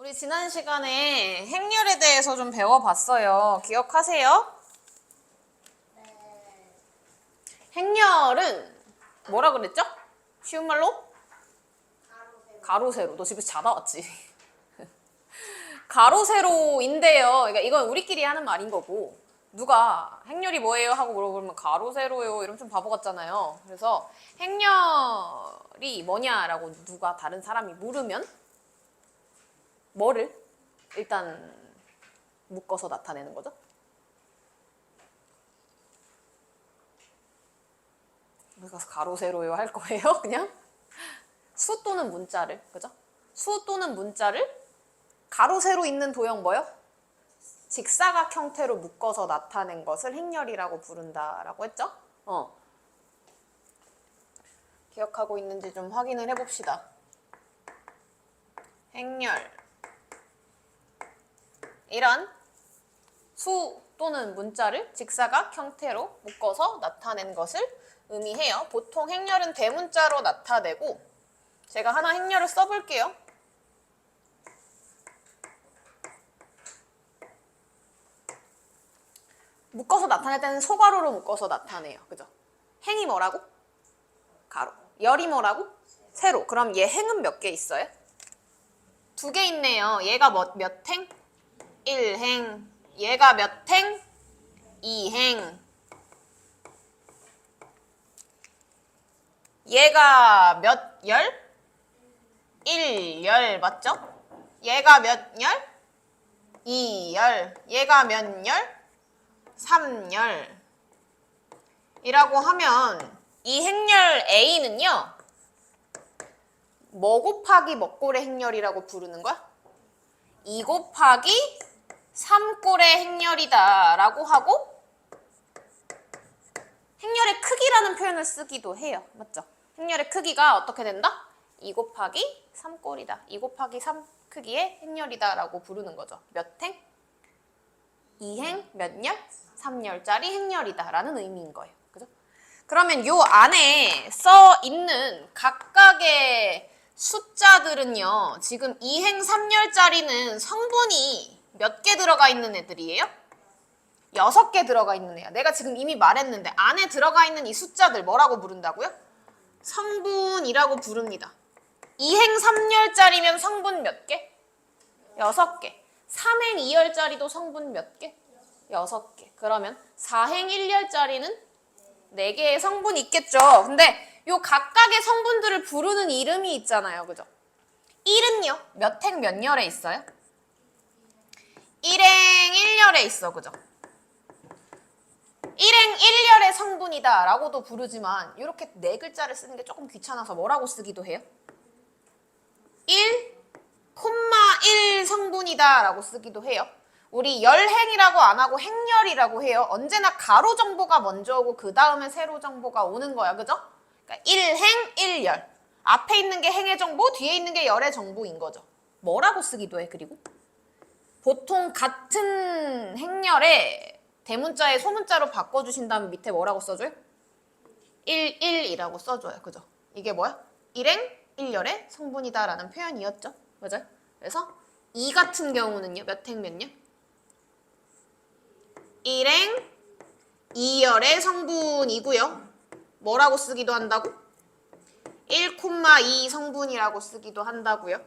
우리 지난 시간에 행렬에 대해서 좀 배워봤어요. 기억하세요? 네. 행렬은 뭐라 그랬죠? 쉬운 말로? 가로, 가로, 세로. 너 집에서 자다 왔지? 가로, 세로인데요. 그러니까 이건 우리끼리 하는 말인 거고, 누가 행렬이 뭐예요? 하고 물어보면 가로, 세로요. 이러면 좀 바보 같잖아요. 그래서 행렬이 뭐냐라고 누가 다른 사람이 물으면 뭐를 일단 묶어서 나타내는 거죠? 우리가 가로, 세로요 할 거예요? 그냥? 수 또는 문자를, 그죠? 수 또는 문자를 가로, 세로 있는 도형 뭐요? 직사각 형태로 묶어서 나타낸 것을 행렬이라고 부른다라고 했죠? 기억하고 있는지 좀 확인을 해봅시다. 행렬. 이런 수 또는 문자를 직사각 형태로 묶어서 나타낸 것을 의미해요. 보통 행렬은 대문자로 나타내고, 제가 하나 행렬을 써볼게요. 묶어서 나타낼 때는 소가로로 묶어서 나타내요. 그죠? 행이 뭐라고? 가로. 열이 뭐라고? 세로. 그럼 얘 행은 몇 개 있어요? 2개 있네요. 얘가 몇 행? 1행. 얘가 몇 행? 2행. 얘가 몇 열? 1열 맞죠? 얘가 몇 열? 2열. 얘가 몇 열? 3열. 이라고 하면 이 행렬 A는요, 뭐 곱하기 몇 꼴의 행렬이라고 부르는 거야? 2 곱하기 3꼴의 행렬이다 라고 하고, 행렬의 크기라는 표현을 쓰기도 해요. 맞죠? 행렬의 크기가 어떻게 된다? 2 곱하기 3꼴이다. 2 곱하기 3 크기의 행렬이다 라고 부르는 거죠. 몇 행? 2행, 몇 열? 3열짜리 행렬이다 라는 의미인 거예요. 그죠? 그러면 요 안에 써 있는 각각의 숫자들은요, 지금 2행 3열짜리는 성분이 몇 개 들어가 있는 애들이에요? 6개 들어가 있는 애야. 내가 지금 이미 말했는데 안에 들어가 있는 이 숫자들 뭐라고 부른다고요? 성분이라고 부릅니다. 2행 3열짜리면 성분 몇 개? 6개. 3행 2열짜리도 성분 몇 개? 6개. 그러면 4행 1열짜리는 4개의 성분이 있겠죠. 근데 요 각각의 성분들을 부르는 이름이 있잖아요. 그죠? 1은요? 몇 행 몇 열에 있어요? 1행 1열에 있어. 그죠? 1행 1열의 성분이다 라고도 부르지만 이렇게 4글자를 쓰는 게 조금 귀찮아서 뭐라고 쓰기도 해요? 1, 1 성분이다 라고 쓰기도 해요. 우리 열행이라고 안 하고 행열이라고 해요. 언제나 가로 정보가 먼저 오고 그 다음에 세로 정보가 오는 거야. 그죠? 그러니까 1행 1열. 앞에 있는 게 행의 정보, 뒤에 있는 게 열의 정보인 거죠. 뭐라고 쓰기도 해. 그리고 보통 같은 행열에 대문자에 소문자로 바꿔주신다면 밑에 뭐라고 써줘요? 11이라고 써줘요. 그죠? 이게 뭐야? 1행 1열의 성분이다 라는 표현이었죠. 맞아요? 그래서 이 같은 경우는요. 몇 행 몇 열? 1행 2열의 성분이고요. 뭐라고 쓰기도 한다고? 1,2 성분이라고 쓰기도 한다고요.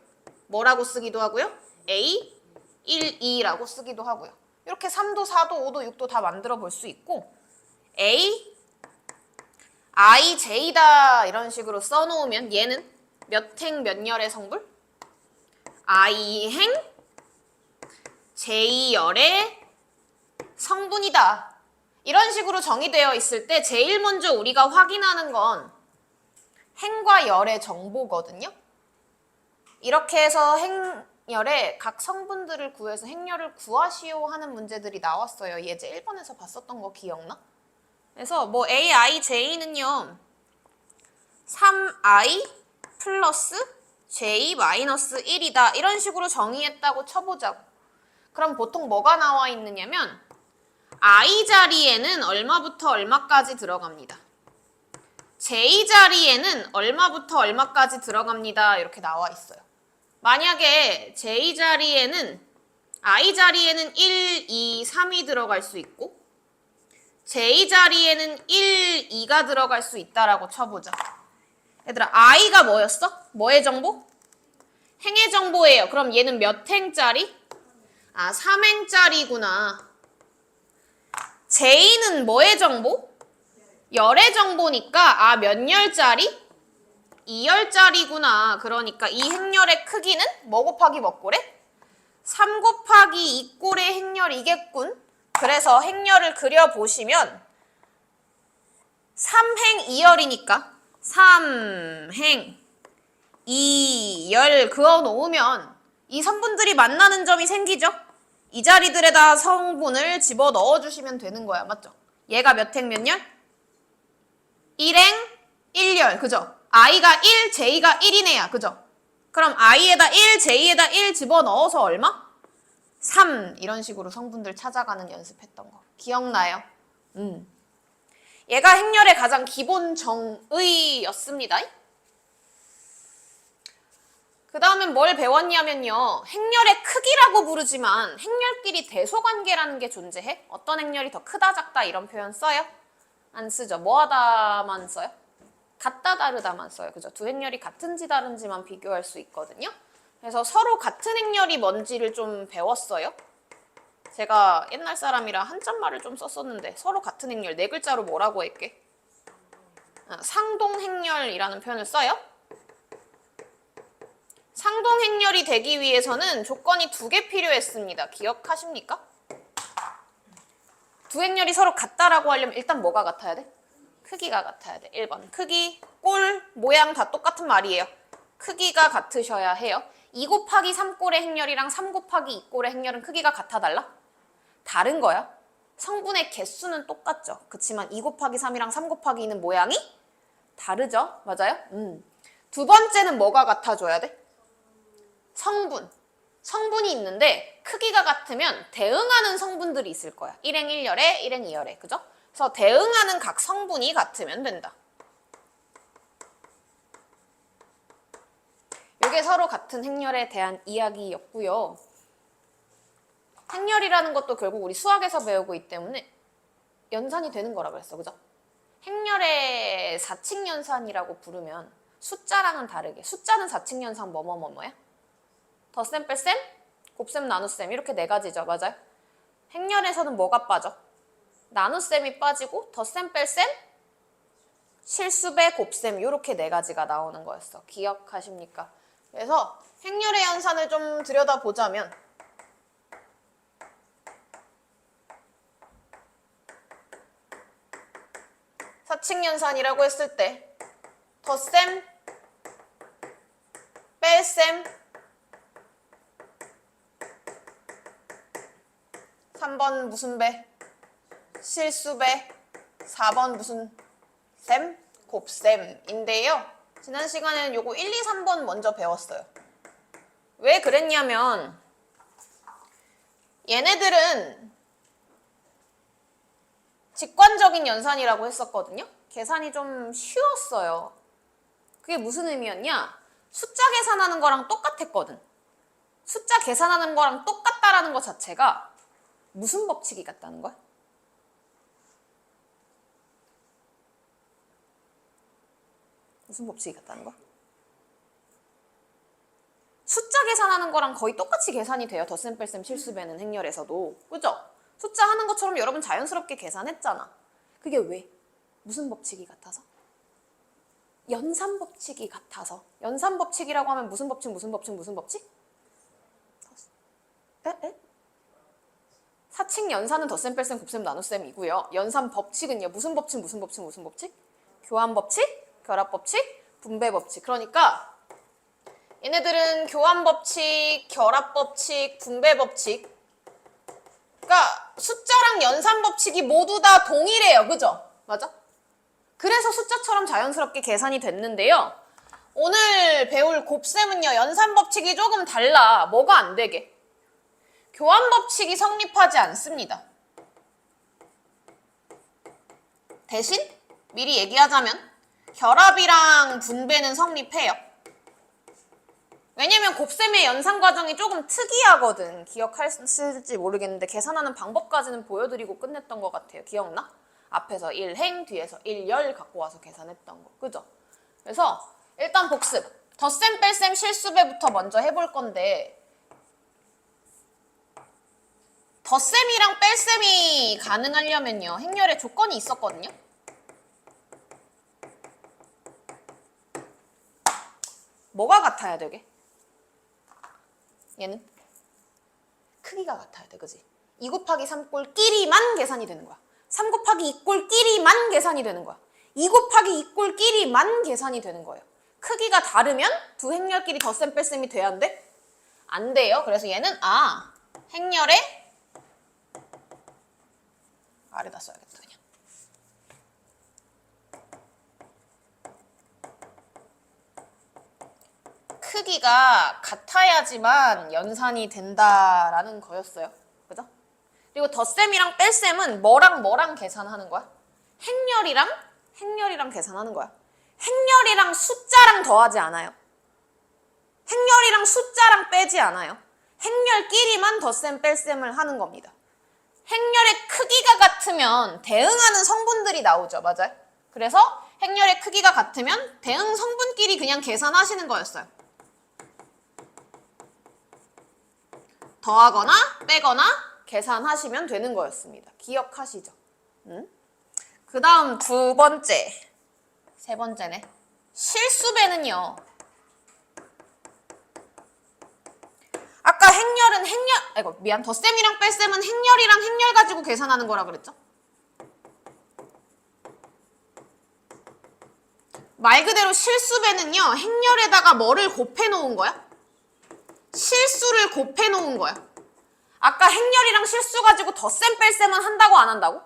뭐라고 쓰기도 하고요? A 1, 2라고 쓰기도 하고요. 이렇게 3도, 4도, 5도, 6도 다 만들어 볼 수 있고, A, I, J다 이런 식으로 써놓으면 얘는 몇 행 몇 열의 성분? I행 J열의 성분이다. 이런 식으로 정의되어 있을 때 제일 먼저 우리가 확인하는 건 행과 열의 정보거든요. 이렇게 해서 행열의 각 성분들을 구해서 행열을 구하시오 하는 문제들이 나왔어요. 예제 1번에서 봤었던 거 기억나? 그래서 뭐 A, I, J는요 3I 플러스 J 마이너스 1이다 이런 식으로 정의했다고 쳐보자고. 그럼 보통 뭐가 나와 있느냐면 I 자리에는 얼마부터 얼마까지 들어갑니다. J 자리에는 얼마부터 얼마까지 들어갑니다. 이렇게 나와 있어요. 만약에 j 자리에는 I 자리에는 1, 2, 3이 들어갈 수 있고 j 자리에는 1, 2가 들어갈 수 있다라고 쳐보자. 얘들아 I가 뭐였어? 뭐의 정보? 행의 정보예요. 그럼 얘는 몇 행짜리? 아 3행짜리구나. j는 뭐의 정보? 열의 정보니까 아 몇 열짜리? 2열짜리구나. 그러니까 이 행렬의 크기는 뭐 곱하기 뭐 꼴에? 3 곱하기 2꼴의 행렬이겠군. 그래서 행렬을 그려보시면 3행 2열이니까 3행 2열 그어놓으면 이 성분들이 만나는 점이 생기죠? 이 자리들에다 성분을 집어넣어 주시면 되는 거야. 맞죠? 얘가 몇 행 몇 열? 1행 1열. 그죠? i가 1, j가 1이네야. 그죠? 그럼 i에다 1, j에다 1 집어넣어서 얼마? 3. 이런 식으로 성분들 찾아가는 연습했던 거. 기억나요? 얘가 행렬의 가장 기본 정의였습니다. 그 다음엔 뭘 배웠냐면요. 행렬의 크기라고 부르지만 행렬끼리 대소관계라는 게 존재해? 어떤 행렬이 더 크다 작다 이런 표현 써요? 안 쓰죠. 뭐하다만 써요? 같다 다르다만 써요. 그죠? 두 행렬이 같은지 다른지만 비교할 수 있거든요. 그래서 서로 같은 행렬이 뭔지를 좀 배웠어요. 제가 옛날 사람이라 한자말을 좀 썼었는데 서로 같은 행렬 네 글자로 뭐라고 할게? 상동행렬이라는 표현을 써요. 상동행렬이 되기 위해서는 조건이 2개 필요했습니다. 기억하십니까? 두 행렬이 서로 같다라고 하려면 일단 뭐가 같아야 돼? 크기가 같아야 돼. 1번. 크기, 꼴, 모양 다 똑같은 말이에요. 크기가 같으셔야 해요. 2 곱하기 3꼴의 행렬이랑 3 곱하기 2꼴의 행렬은 크기가 같아 달라? 다른 거야. 성분의 개수는 똑같죠. 그치만 2 곱하기 3이랑 3 곱하기 2는 모양이 다르죠. 맞아요? 두 번째는 뭐가 같아줘야 돼? 성분. 성분이 있는데 크기가 같으면 대응하는 성분들이 있을 거야. 1행 1열에 1행 2열에. 그죠? 그래서 대응하는 각 성분이 같으면 된다. 이게 서로 같은 행렬에 대한 이야기였고요. 행렬이라는 것도 결국 우리 수학에서 배우고 있기 때문에 연산이 되는 거라 그랬어. 그죠? 행렬의 4칙 연산이라고 부르면 숫자랑은 다르게 숫자는 4칙 연산 뭐뭐뭐뭐야? 덧셈, 뺄셈, 곱셈, 나눗셈 이렇게 4가지죠. 맞아요? 행렬에서는 뭐가 빠져? 나눗셈이 빠지고 덧셈, 뺄셈, 실수배, 곱셈 이렇게 4가지가 나오는 거였어. 기억하십니까? 그래서 행렬의 연산을 좀 들여다보자면 사칙연산이라고 했을 때 덧셈, 뺄셈, 3번 무슨 배? 실수배, 4번 무슨 셈? 곱셈인데요. 지난 시간에는 요거 1, 2, 3번 먼저 배웠어요. 왜 그랬냐면 얘네들은 직관적인 연산이라고 했었거든요. 계산이 좀 쉬웠어요. 그게 무슨 의미였냐? 숫자 계산하는 거랑 똑같았거든. 숫자 계산하는 거랑 똑같다라는 것 자체가 무슨 법칙이 같다는 거야? 무슨 법칙이 같다는 거야? 숫자 계산하는 거랑 거의 똑같이 계산이 돼요. 덧셈, 뺄셈, 실수배는 행렬에서도. 그죠? 숫자 하는 것처럼 여러분 자연스럽게 계산했잖아. 그게 왜? 무슨 법칙이 같아서? 연산 법칙이 같아서. 연산 법칙이라고 하면 무슨 법칙, 무슨 법칙, 무슨 법칙? 사칙 연산은 덧셈, 뺄셈, 곱셈, 나눗셈이고요. 연산 법칙은요. 무슨 법칙, 무슨 법칙, 무슨 법칙? 교환 법칙, 결합 법칙, 분배 법칙. 그러니까 얘네들은 교환 법칙, 결합 법칙, 분배 법칙. 그러니까 숫자랑 연산 법칙이 모두 다 동일해요. 그죠? 맞아? 그래서 숫자처럼 자연스럽게 계산이 됐는데요. 오늘 배울 곱셈은요. 연산 법칙이 조금 달라. 뭐가 안 되게? 교환 법칙이 성립하지 않습니다. 대신 미리 얘기하자면 결합이랑 분배는 성립해요. 왜냐면 곱셈의 연산 과정이 조금 특이하거든. 기억하실지 모르겠는데 계산하는 방법까지는 보여드리고 끝냈던 것 같아요. 기억나? 앞에서 1행, 뒤에서 1열 갖고 와서 계산했던 거. 그죠? 그래서 일단 복습. 덧셈, 뺄셈, 실수배부터 먼저 해볼 건데 덧셈이랑 뺄셈이 가능하려면요. 행렬에 조건이 있었거든요. 뭐가 같아야 되게? 얘는 크기가 같아야 돼, 그지? 2 곱하기 3꼴끼리만 계산이 되는 거야. 3 곱하기 2꼴끼리만 계산이 되는 거야. 2 곱하기 2꼴끼리만 계산이 되는 거예요. 크기가 다르면 두 행렬끼리 덧셈 뺄셈이 돼야 안 돼? 안 돼요. 그래서 얘는 행렬에 아래다 써야겠다 그냥. 크기가 같아야지만 연산이 된다라는 거였어요. 그죠? 그리고 덧셈이랑 뺄셈은 뭐랑 계산하는 거야? 행렬이랑 계산하는 거야. 행렬이랑 숫자랑 더하지 않아요. 행렬이랑 숫자랑 빼지 않아요. 행렬끼리만 덧셈 뺄셈을 하는 겁니다. 행렬의 크기가 같으면 대응하는 성분들이 나오죠. 맞아요? 그래서 행렬의 크기가 같으면 대응 성분끼리 그냥 계산하시는 거였어요. 더하거나 빼거나 계산하시면 되는 거였습니다. 기억하시죠? 그 다음 세 번째네. 실수배는요. 아까 덧셈이랑 뺄셈은 행렬이랑 행렬 가지고 계산하는 거라 그랬죠? 말 그대로 실수배는요. 행렬에다가 뭐를 곱해 놓은 거야? 실수를 곱해 놓은 거야. 아까 행렬이랑 실수 가지고 덧셈 뺄셈은 한다고 안 한다고?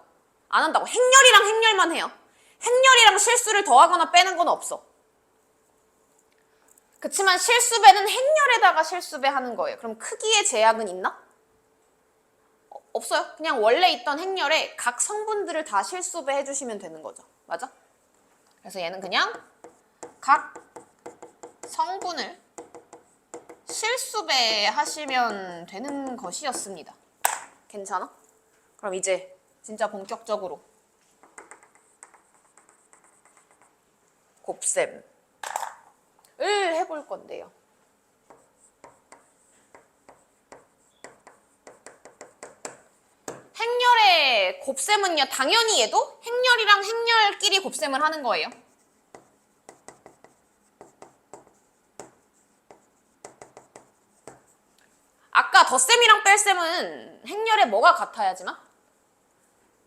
안 한다고. 행렬이랑 행렬만 해요. 행렬이랑 실수를 더하거나 빼는 건 없어. 그치만 실수배는 행렬에다가 실수배 하는 거예요. 그럼 크기의 제약은 있나? 없어요. 그냥 원래 있던 행렬에 각 성분들을 다 실수배 해주시면 되는 거죠. 맞아? 그래서 얘는 그냥 각 성분을 실수배 하시면 되는 것이었습니다. 괜찮아? 그럼 이제 진짜 본격적으로 곱셈을 해볼 건데요. 행렬의 곱셈은요, 당연히 얘도 행렬이랑 행렬끼리 곱셈을 하는 거예요. 아까 덧셈이랑 뺄셈은 행렬에 뭐가 같아야지만?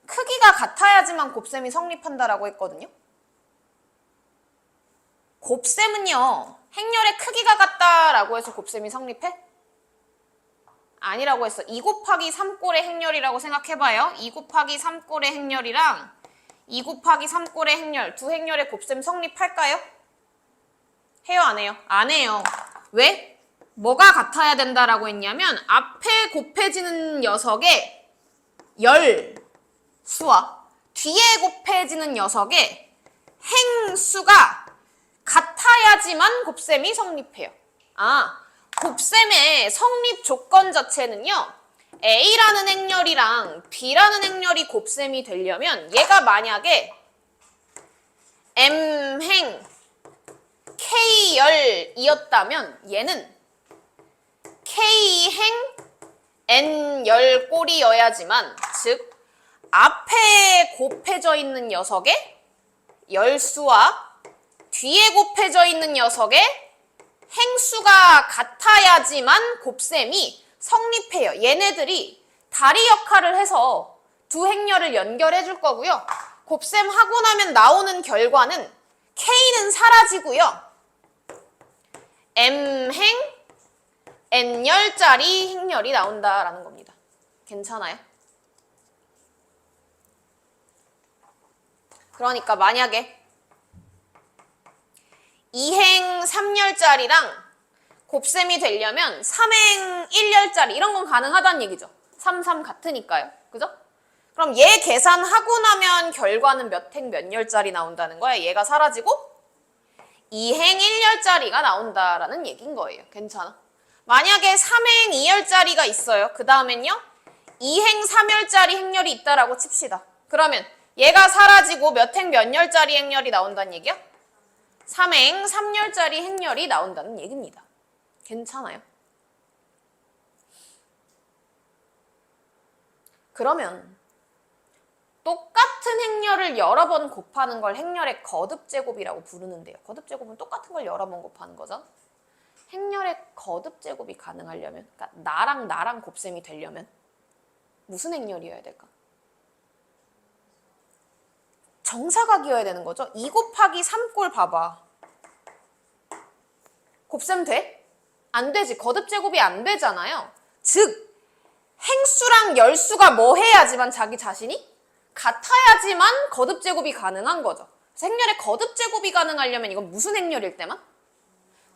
크기가 같아야지만 곱셈이 성립한다라고 했거든요. 곱셈은요, 행렬의 크기가 같다라고 해서 곱셈이 성립해? 아니라고 했어. 2 곱하기 3꼴의 행렬이라고 생각해봐요. 2 곱하기 3꼴의 행렬이랑 2 곱하기 3꼴의 행렬, 두 행렬의 곱셈 성립할까요? 해요, 안 해요? 안 해요. 왜? 뭐가 같아야 된다라고 했냐면 앞에 곱해지는 녀석의 열수와 뒤에 곱해지는 녀석의 행수가 같아야지만 곱셈이 성립해요. 곱셈의 성립 조건 자체는요. A라는 행렬이랑 B라는 행렬이 곱셈이 되려면 얘가 만약에 M행 K열이었다면 얘는 K행 N열 꼴이어야지만, 즉 앞에 곱해져 있는 녀석의 열수와 뒤에 곱해져 있는 녀석의 행수가 같아야지만 곱셈이 성립해요. 얘네들이 다리 역할을 해서 두 행렬을 연결해 줄 거고요. 곱셈하고 나면 나오는 결과는 K는 사라지고요. M행 N열짜리 행렬이 나온다라는 겁니다. 괜찮아요? 그러니까 만약에 2행 3열짜리랑 곱셈이 되려면 3행 1열짜리 이런 건 가능하다는 얘기죠. 3, 3 같으니까요. 그죠? 그럼 얘 계산하고 나면 결과는 몇 행 몇 열짜리 나온다는 거야. 얘가 사라지고 2행 1열짜리가 나온다라는 얘기인 거예요. 괜찮아? 만약에 3행 2열짜리가 있어요. 그 다음엔요. 2행 3열짜리 행렬이 있다라고 칩시다. 그러면 얘가 사라지고 몇 행 몇 열짜리 행렬이 나온다는 얘기야? 3행 3열짜리 행렬이 나온다는 얘기입니다. 괜찮아요? 그러면 똑같은 행렬을 여러 번 곱하는 걸 행렬의 거듭제곱이라고 부르는데요. 거듭제곱은 똑같은 걸 여러 번 곱하는 거죠. 행렬의 거듭제곱이 가능하려면, 그러니까 나랑 곱셈이 되려면 무슨 행렬이어야 될까? 정사각이어야 되는 거죠. 2 곱하기 3꼴 봐봐. 곱셈 돼? 안 되지. 거듭제곱이 안 되잖아요. 즉 행수랑 열수가 뭐 해야지만 자기 자신이 같아야지만 거듭제곱이 가능한 거죠. 그래서 행렬의 거듭제곱이 가능하려면 이건 무슨 행렬일 때만?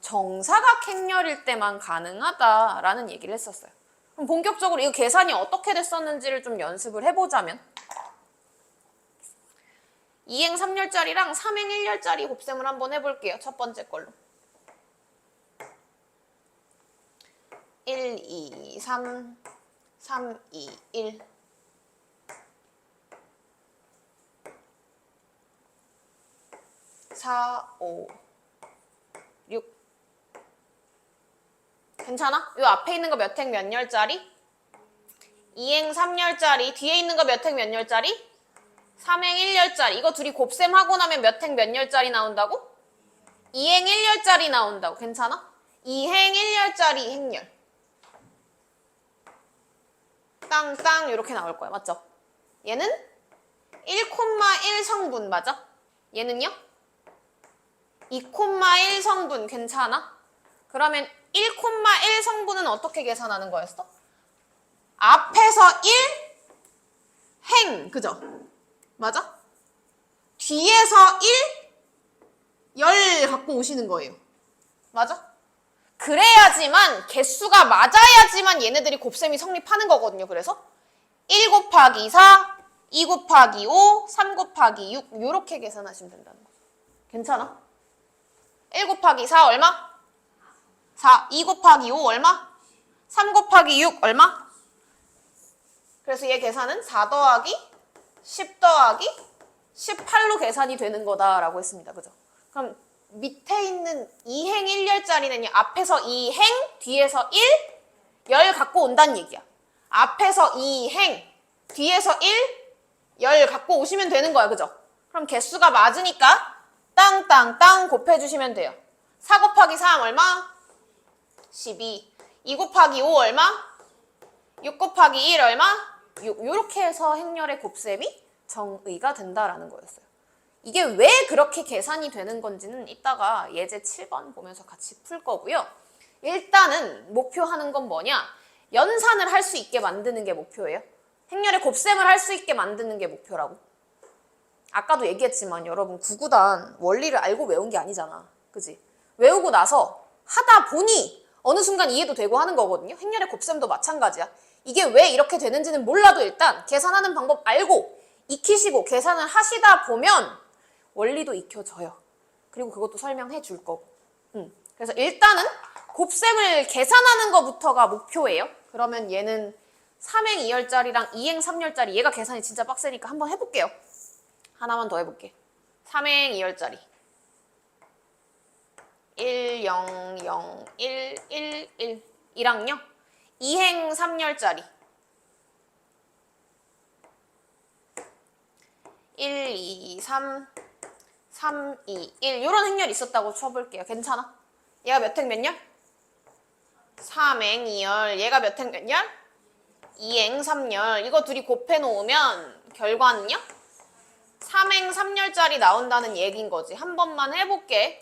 정사각 행렬일 때만 가능하다라는 얘기를 했었어요. 그럼 본격적으로 이거 계산이 어떻게 됐었는지를 좀 연습을 해보자면 2행 3열짜리랑 3행 1열짜리 곱셈을 한번 해볼게요. 첫 번째 걸로. 1, 2, 3, 3, 2, 1 4, 5, 6 괜찮아? 요 앞에 있는 거 몇 행 몇 열짜리? 2행 3열짜리. 뒤에 있는 거 몇 행 몇 열짜리? 3행 1열짜리. 이거 둘이 곱셈하고 나면 몇 행 몇 열짜리 나온다고? 2행 1열짜리 나온다고. 괜찮아? 2행 1열짜리 행렬. 땅땅 이렇게 나올 거야. 맞죠? 얘는 1,1 성분 맞아? 얘는요? 2,1 성분 괜찮아? 그러면 1,1 성분은 어떻게 계산하는 거였어? 앞에서 1 행 그죠? 맞아? 뒤에서 1 갖고 오시는 거예요. 맞아? 그래야지만 개수가 맞아야지만 얘네들이 곱셈이 성립하는 거거든요. 그래서 1 곱하기 4, 2 곱하기 5, 3 곱하기 6 이렇게 계산하시면 된다는 거죠. 괜찮아? 1 곱하기 4 얼마? 4. 2 곱하기 5 얼마? 3 곱하기 6 얼마? 그래서 얘 계산은 4 더하기 10 더하기 18로 계산이 되는 거다라고 했습니다. 그죠? 그럼 밑에 있는 2행 1열짜리는요. 앞에서 2행, 뒤에서 1, 갖고 온다는 얘기야. 앞에서 2행, 뒤에서 1, 갖고 오시면 되는 거야. 그죠? 그럼 개수가 맞으니까 땅땅땅 곱해주시면 돼요. 4 곱하기 3 얼마? 12. 2 곱하기 5 얼마? 6 곱하기 1 얼마? 6. 이렇게 해서 행렬의 곱셈이 정의가 된다라는 거였어요. 이게 왜 그렇게 계산이 되는 건지는 이따가 예제 7번 보면서 같이 풀 거고요. 일단은 목표하는 건 뭐냐? 연산을 할 수 있게 만드는 게 목표예요. 행렬의 곱셈을 할 수 있게 만드는 게 목표라고. 아까도 얘기했지만 여러분 9구단 원리를 알고 외운 게 아니잖아. 그지? 외우고 나서 하다 보니 어느 순간 이해도 되고 하는 거거든요. 행렬의 곱셈도 마찬가지야. 이게 왜 이렇게 되는지는 몰라도 일단 계산하는 방법 알고 익히시고 계산을 하시다 보면 원리도 익혀져요. 그리고 그것도 설명해 줄 거고. 그래서 일단은 곱셈을 계산하는 것부터가 목표예요. 그러면 얘는 3행 2열짜리랑 2행 3열짜리 얘가 계산이 진짜 빡세니까 한번 해볼게요. 하나만 더 해볼게. 3행 2열짜리 1, 0, 0, 1, 1, 1 이랑요 2행 3열짜리 1, 2, 3, 3, 2, 1 이런 행렬이 있었다고 쳐볼게요. 괜찮아? 얘가 몇 행 몇 열? 3행 2열. 얘가 몇 행 몇 열? 2행 3열. 이거 둘이 곱해놓으면 결과는요? 3행 3열짜리 나온다는 얘기인 거지. 한 번만 해볼게.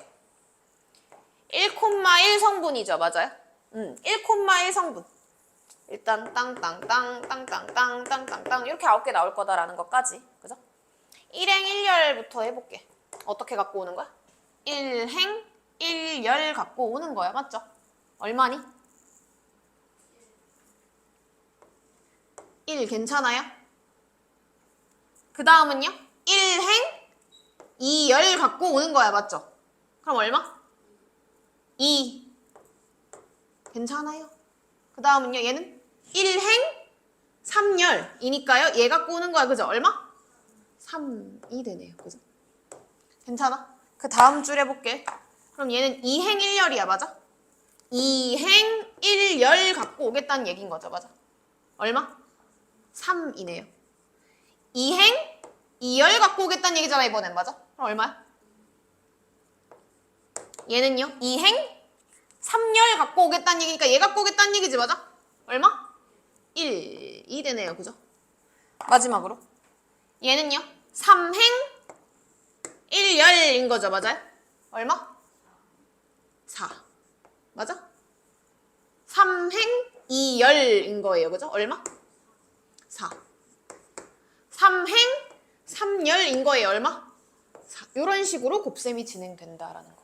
1,1 성분이죠. 맞아요? 1,1 성분. 일단 땅땅땅 땅땅땅 땅땅땅 이렇게 9개 나올 거다라는 것까지. 그죠? 1행 1열부터 해볼게. 어떻게 갖고 오는 거야? 1행 1열 갖고 오는 거야. 맞죠? 얼마니? 1 괜찮아요? 그 다음은요? 1행 2열 갖고 오는 거야. 맞죠? 그럼 얼마? 2. 괜찮아요. 그 다음은요. 얘는 1행 3열이니까요. 얘 갖고 오는 거야. 그죠? 얼마? 3이 되네요. 그죠? 괜찮아? 그 다음 줄 해볼게. 그럼 얘는 2행 1열이야. 맞아? 2행 1열 갖고 오겠다는 얘기인 거죠. 맞아? 얼마? 3이네요. 2행 2열 갖고 오겠다는 얘기잖아. 이번엔. 맞아? 그럼 얼마야? 얘는요. 2행 3열 갖고 오겠다는 얘기니까 얘 갖고 오겠다는 얘기지. 맞아? 얼마? 1이 되네요. 그죠? 마지막으로 얘는요. 3행 1열인 거죠. 맞아요? 얼마? 4. 맞아? 3행 2열인 거예요. 그죠? 얼마? 4. 3행 3열인 거예요. 얼마? 4. 이런 식으로 곱셈이 진행된다라는 거예요.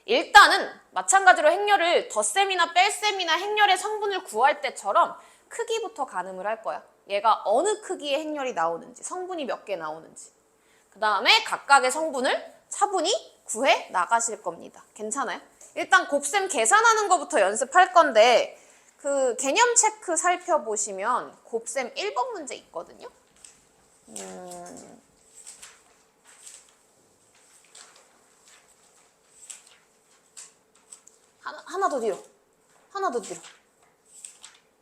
일단은 마찬가지로 행렬을 덧셈이나 뺄셈이나 행렬의 성분을 구할 때처럼 크기부터 가늠을 할 거야. 얘가 어느 크기의 행렬이 나오는지, 성분이 몇 개 나오는지. 그 다음에 각각의 성분을 차분히 구해 나가실 겁니다. 괜찮아요? 일단 곱셈 계산하는 것부터 연습할 건데 그 개념 체크 살펴보시면 곱셈 1번 문제 있거든요. 하나 더 뒤로. 하나 더 뒤로.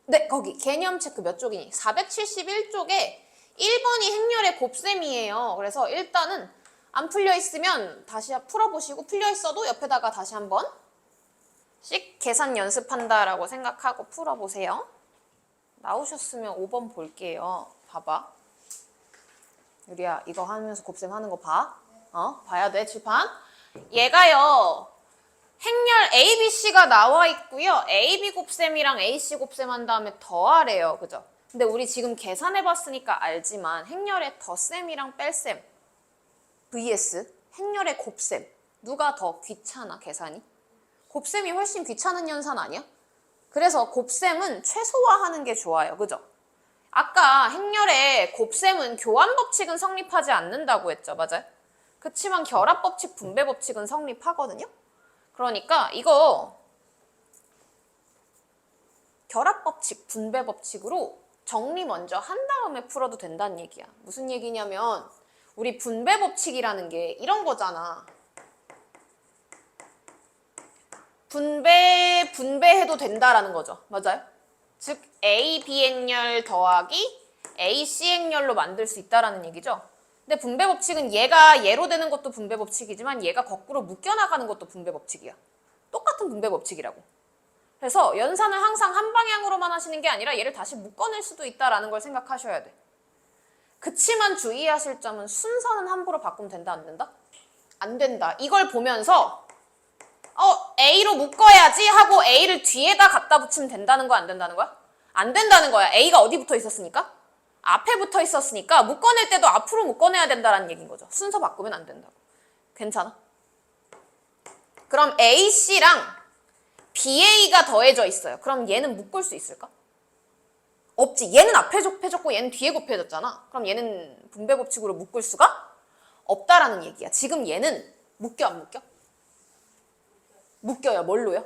네, 거기 개념 체크 몇 쪽이니? 471쪽에 1번이 행렬의 곱셈이에요. 그래서 일단은 안 풀려 있으면 다시 풀어보시고 풀려 있어도 옆에다가 다시 한 번씩 계산 연습한다라고 생각하고 풀어보세요. 나오셨으면 5번 볼게요. 봐봐. 유리야, 이거 하면서 곱셈 하는 거 봐. 봐야 돼, 칠판. 얘가요. 행렬 A, B, C가 나와 있고요. A, B 곱셈이랑 A, C 곱셈 한 다음에 더하래요. 그죠? 근데 우리 지금 계산해봤으니까 알지만 행렬의 덧셈이랑 뺄셈 vs 행렬의 곱셈 누가 더 귀찮아 계산이? 곱셈이 훨씬 귀찮은 연산 아니야? 그래서 곱셈은 최소화하는 게 좋아요. 그죠? 아까 행렬의 곱셈은 교환 법칙은 성립하지 않는다고 했죠. 맞아요? 그치만 결합 법칙, 분배 법칙은 성립하거든요. 그러니까 이거 결합 법칙, 분배 법칙으로 정리 먼저 한 다음에 풀어도 된다는 얘기야. 무슨 얘기냐면 우리 분배 법칙이라는 게 이런 거잖아. 분배해도 된다라는 거죠. 맞아요? 즉 A, B 행렬 더하기 A, C 행렬로 만들 수 있다라는 얘기죠. 근데 분배 법칙은 얘가 얘로 되는 것도 분배 법칙이지만 얘가 거꾸로 묶여나가는 것도 분배 법칙이야. 똑같은 분배 법칙이라고. 그래서 연산을 항상 한 방향으로만 하시는 게 아니라 얘를 다시 묶어낼 수도 있다라는 걸 생각하셔야 돼. 그치만 주의하실 점은 순서는 함부로 바꾸면 된다, 안 된다? 안 된다. 이걸 보면서 A로 묶어야지 하고 A를 뒤에다 갖다 붙이면 된다는 거야, 안 된다는 거야? 안 된다는 거야. A가 어디 붙어 있었으니까? 앞에 붙어 있었으니까 묶어낼 때도 앞으로 묶어내야 된다는 얘기인 거죠. 순서 바꾸면 안 된다고. 괜찮아? 그럼 AC랑 BA가 더해져 있어요. 그럼 얘는 묶을 수 있을까? 없지. 얘는 앞에 곱해졌고 얘는 뒤에 곱해졌잖아. 그럼 얘는 분배 법칙으로 묶을 수가 없다라는 얘기야. 지금 얘는 묶여 안 묶여? 묶여요. 뭘로요?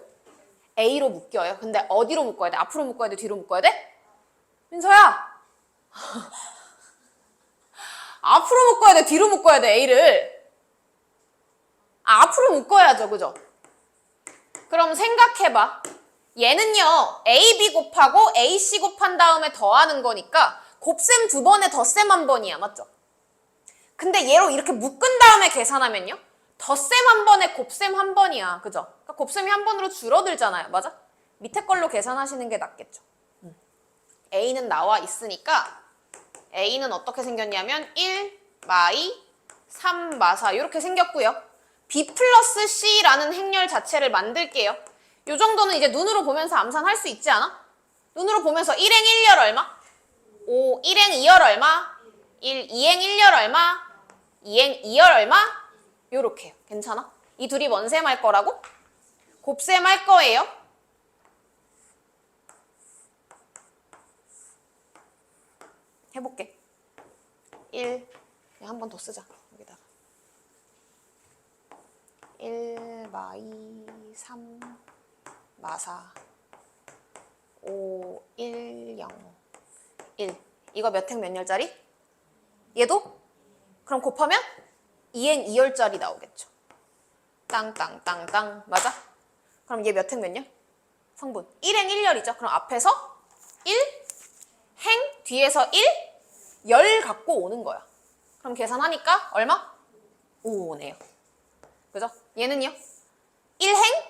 A로 묶여요. 근데 어디로 묶어야 돼? 앞으로 묶어야 돼? 뒤로 묶어야 돼? 민서야! 앞으로 묶어야 돼? 뒤로 묶어야 돼? A를? 앞으로 묶어야죠. 그죠? 그럼 생각해봐. 얘는요. AB 곱하고 AC 곱한 다음에 더하는 거니까 곱셈 2번에 덧셈 1번이야. 맞죠? 근데 얘로 이렇게 묶은 다음에 계산하면요. 덧셈 1번에 곱셈 1번이야. 그죠? 그러니까 곱셈이 1번으로 줄어들잖아요. 맞아? 밑에 걸로 계산하시는 게 낫겠죠. A는 나와 있으니까 A는 어떻게 생겼냐면 1, 마이, 3, 마사 이렇게 생겼고요. B 플러스 C라는 행렬 자체를 만들게요. 요 정도는 이제 눈으로 보면서 암산할 수 있지 않아? 눈으로 보면서 1행 1열 얼마? 5, 1행 2열 얼마? 1, 2행 1열 얼마? 2행 2열 얼마? 요렇게요. 괜찮아? 이 둘이 뭔 셈 할 거라고? 곱셈 할 거예요. 해볼게. 1, 한 번 더 쓰자. 여기다가. 1 마이 3 마사 5 1 0 1 이거 몇 행 몇 열짜리? 얘도? 그럼 곱하면 2행 2열짜리 나오겠죠. 땅땅땅땅 맞아? 그럼 얘 몇 행 몇 열? 성분 1행 1열이죠. 그럼 앞에서 1, 행, 뒤에서 1, 열 갖고 오는 거야. 그럼 계산하니까 얼마? 5네요. 그죠? 얘는요? 1행,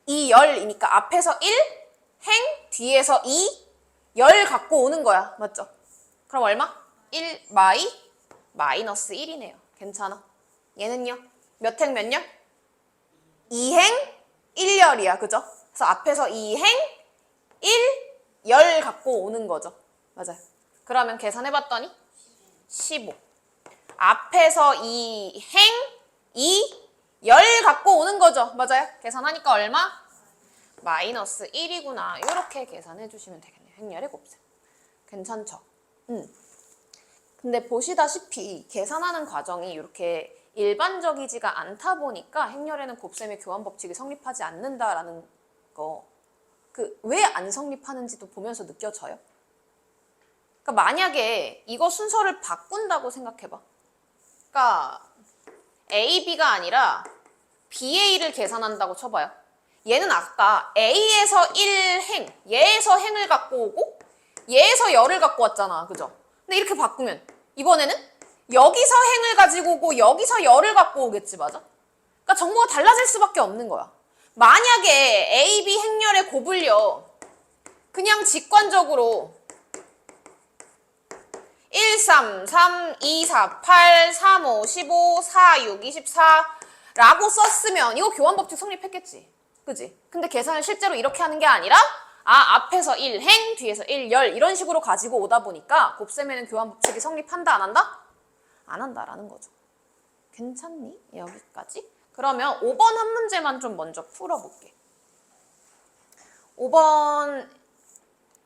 2열이니까 앞에서 1, 행, 뒤에서 2, 열 갖고 오는 거야. 맞죠? 그럼 얼마? 1 마이 마이너스 1이네요. 괜찮아. 얘는요? 몇 행 몇 열? 2행 1열이야. 그죠? 그래서 앞에서 2행 1, 열 갖고 오는 거죠. 맞아요. 그러면 계산해봤더니 15. 앞에서 2행 2, 열 갖고 오는 거죠. 맞아요. 계산하니까 얼마? 마이너스 1이구나. 이렇게 계산해 주시면 되겠네요. 행렬의 곱셈. 괜찮죠? 근데 보시다시피 계산하는 과정이 이렇게 일반적이지가 않다 보니까 행렬에는 곱셈의 교환 법칙이 성립하지 않는다라는 거, 왜 안 성립하는지도 보면서 느껴져요. 그러니까 만약에 이거 순서를 바꾼다고 생각해봐. 그러니까 A, B가 아니라 BA를 계산한다고 쳐봐요. 얘는 아까 A에서 1행, 얘에서 행을 갖고 오고 얘에서 열을 갖고 왔잖아. 그죠? 근데 이렇게 바꾸면 이번에는 여기서 행을 가지고 오고 여기서 열을 갖고 오겠지. 맞아? 그러니까 정보가 달라질 수밖에 없는 거야. 만약에 A, B 행렬의 곱을요 그냥 직관적으로 1, 3, 3, 2, 4, 8, 3, 5, 15, 4, 6, 24 라고 썼으면 이거 교환법칙 성립했겠지. 그지? 근데 계산을 실제로 이렇게 하는 게 아니라 앞에서 1행, 뒤에서 1열 이런 식으로 가지고 오다 보니까 곱셈에는 교환법칙이 성립한다 안 한다? 안 한다라는 거죠. 괜찮니? 여기까지? 그러면 5번 한 문제만 좀 먼저 풀어볼게. 5번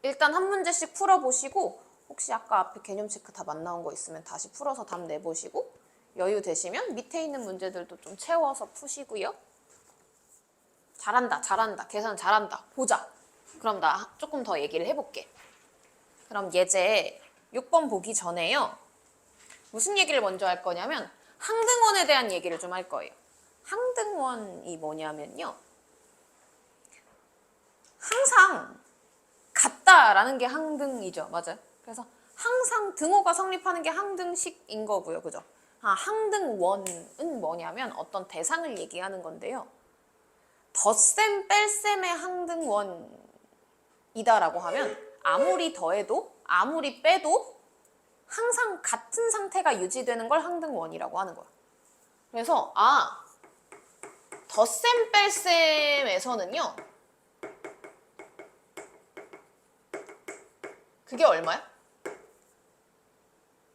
일단 한 문제씩 풀어보시고 혹시 아까 앞에 개념 체크 답 안 나온 거 있으면 다시 풀어서 답 내보시고 여유 되시면 밑에 있는 문제들도 좀 채워서 푸시고요. 잘한다, 잘한다, 계산 잘한다. 보자. 그럼 나 조금 더 얘기를 해볼게. 그럼 예제 6번 보기 전에요. 무슨 얘기를 먼저 할 거냐면 항등원에 대한 얘기를 좀 할 거예요. 항등원이 뭐냐면요. 항상 같다라는 게 항등이죠. 맞아요. 그래서 항상 등호가 성립하는 게 항등식인 거고요. 그죠? 항등원은 뭐냐면 어떤 대상을 얘기하는 건데요. 덧셈 뺄셈의 항등원이다라고 하면 아무리 더해도 아무리 빼도 항상 같은 상태가 유지되는 걸 항등원이라고 하는 거야. 그래서 덧셈 뺄셈에서는요. 그게 얼마야?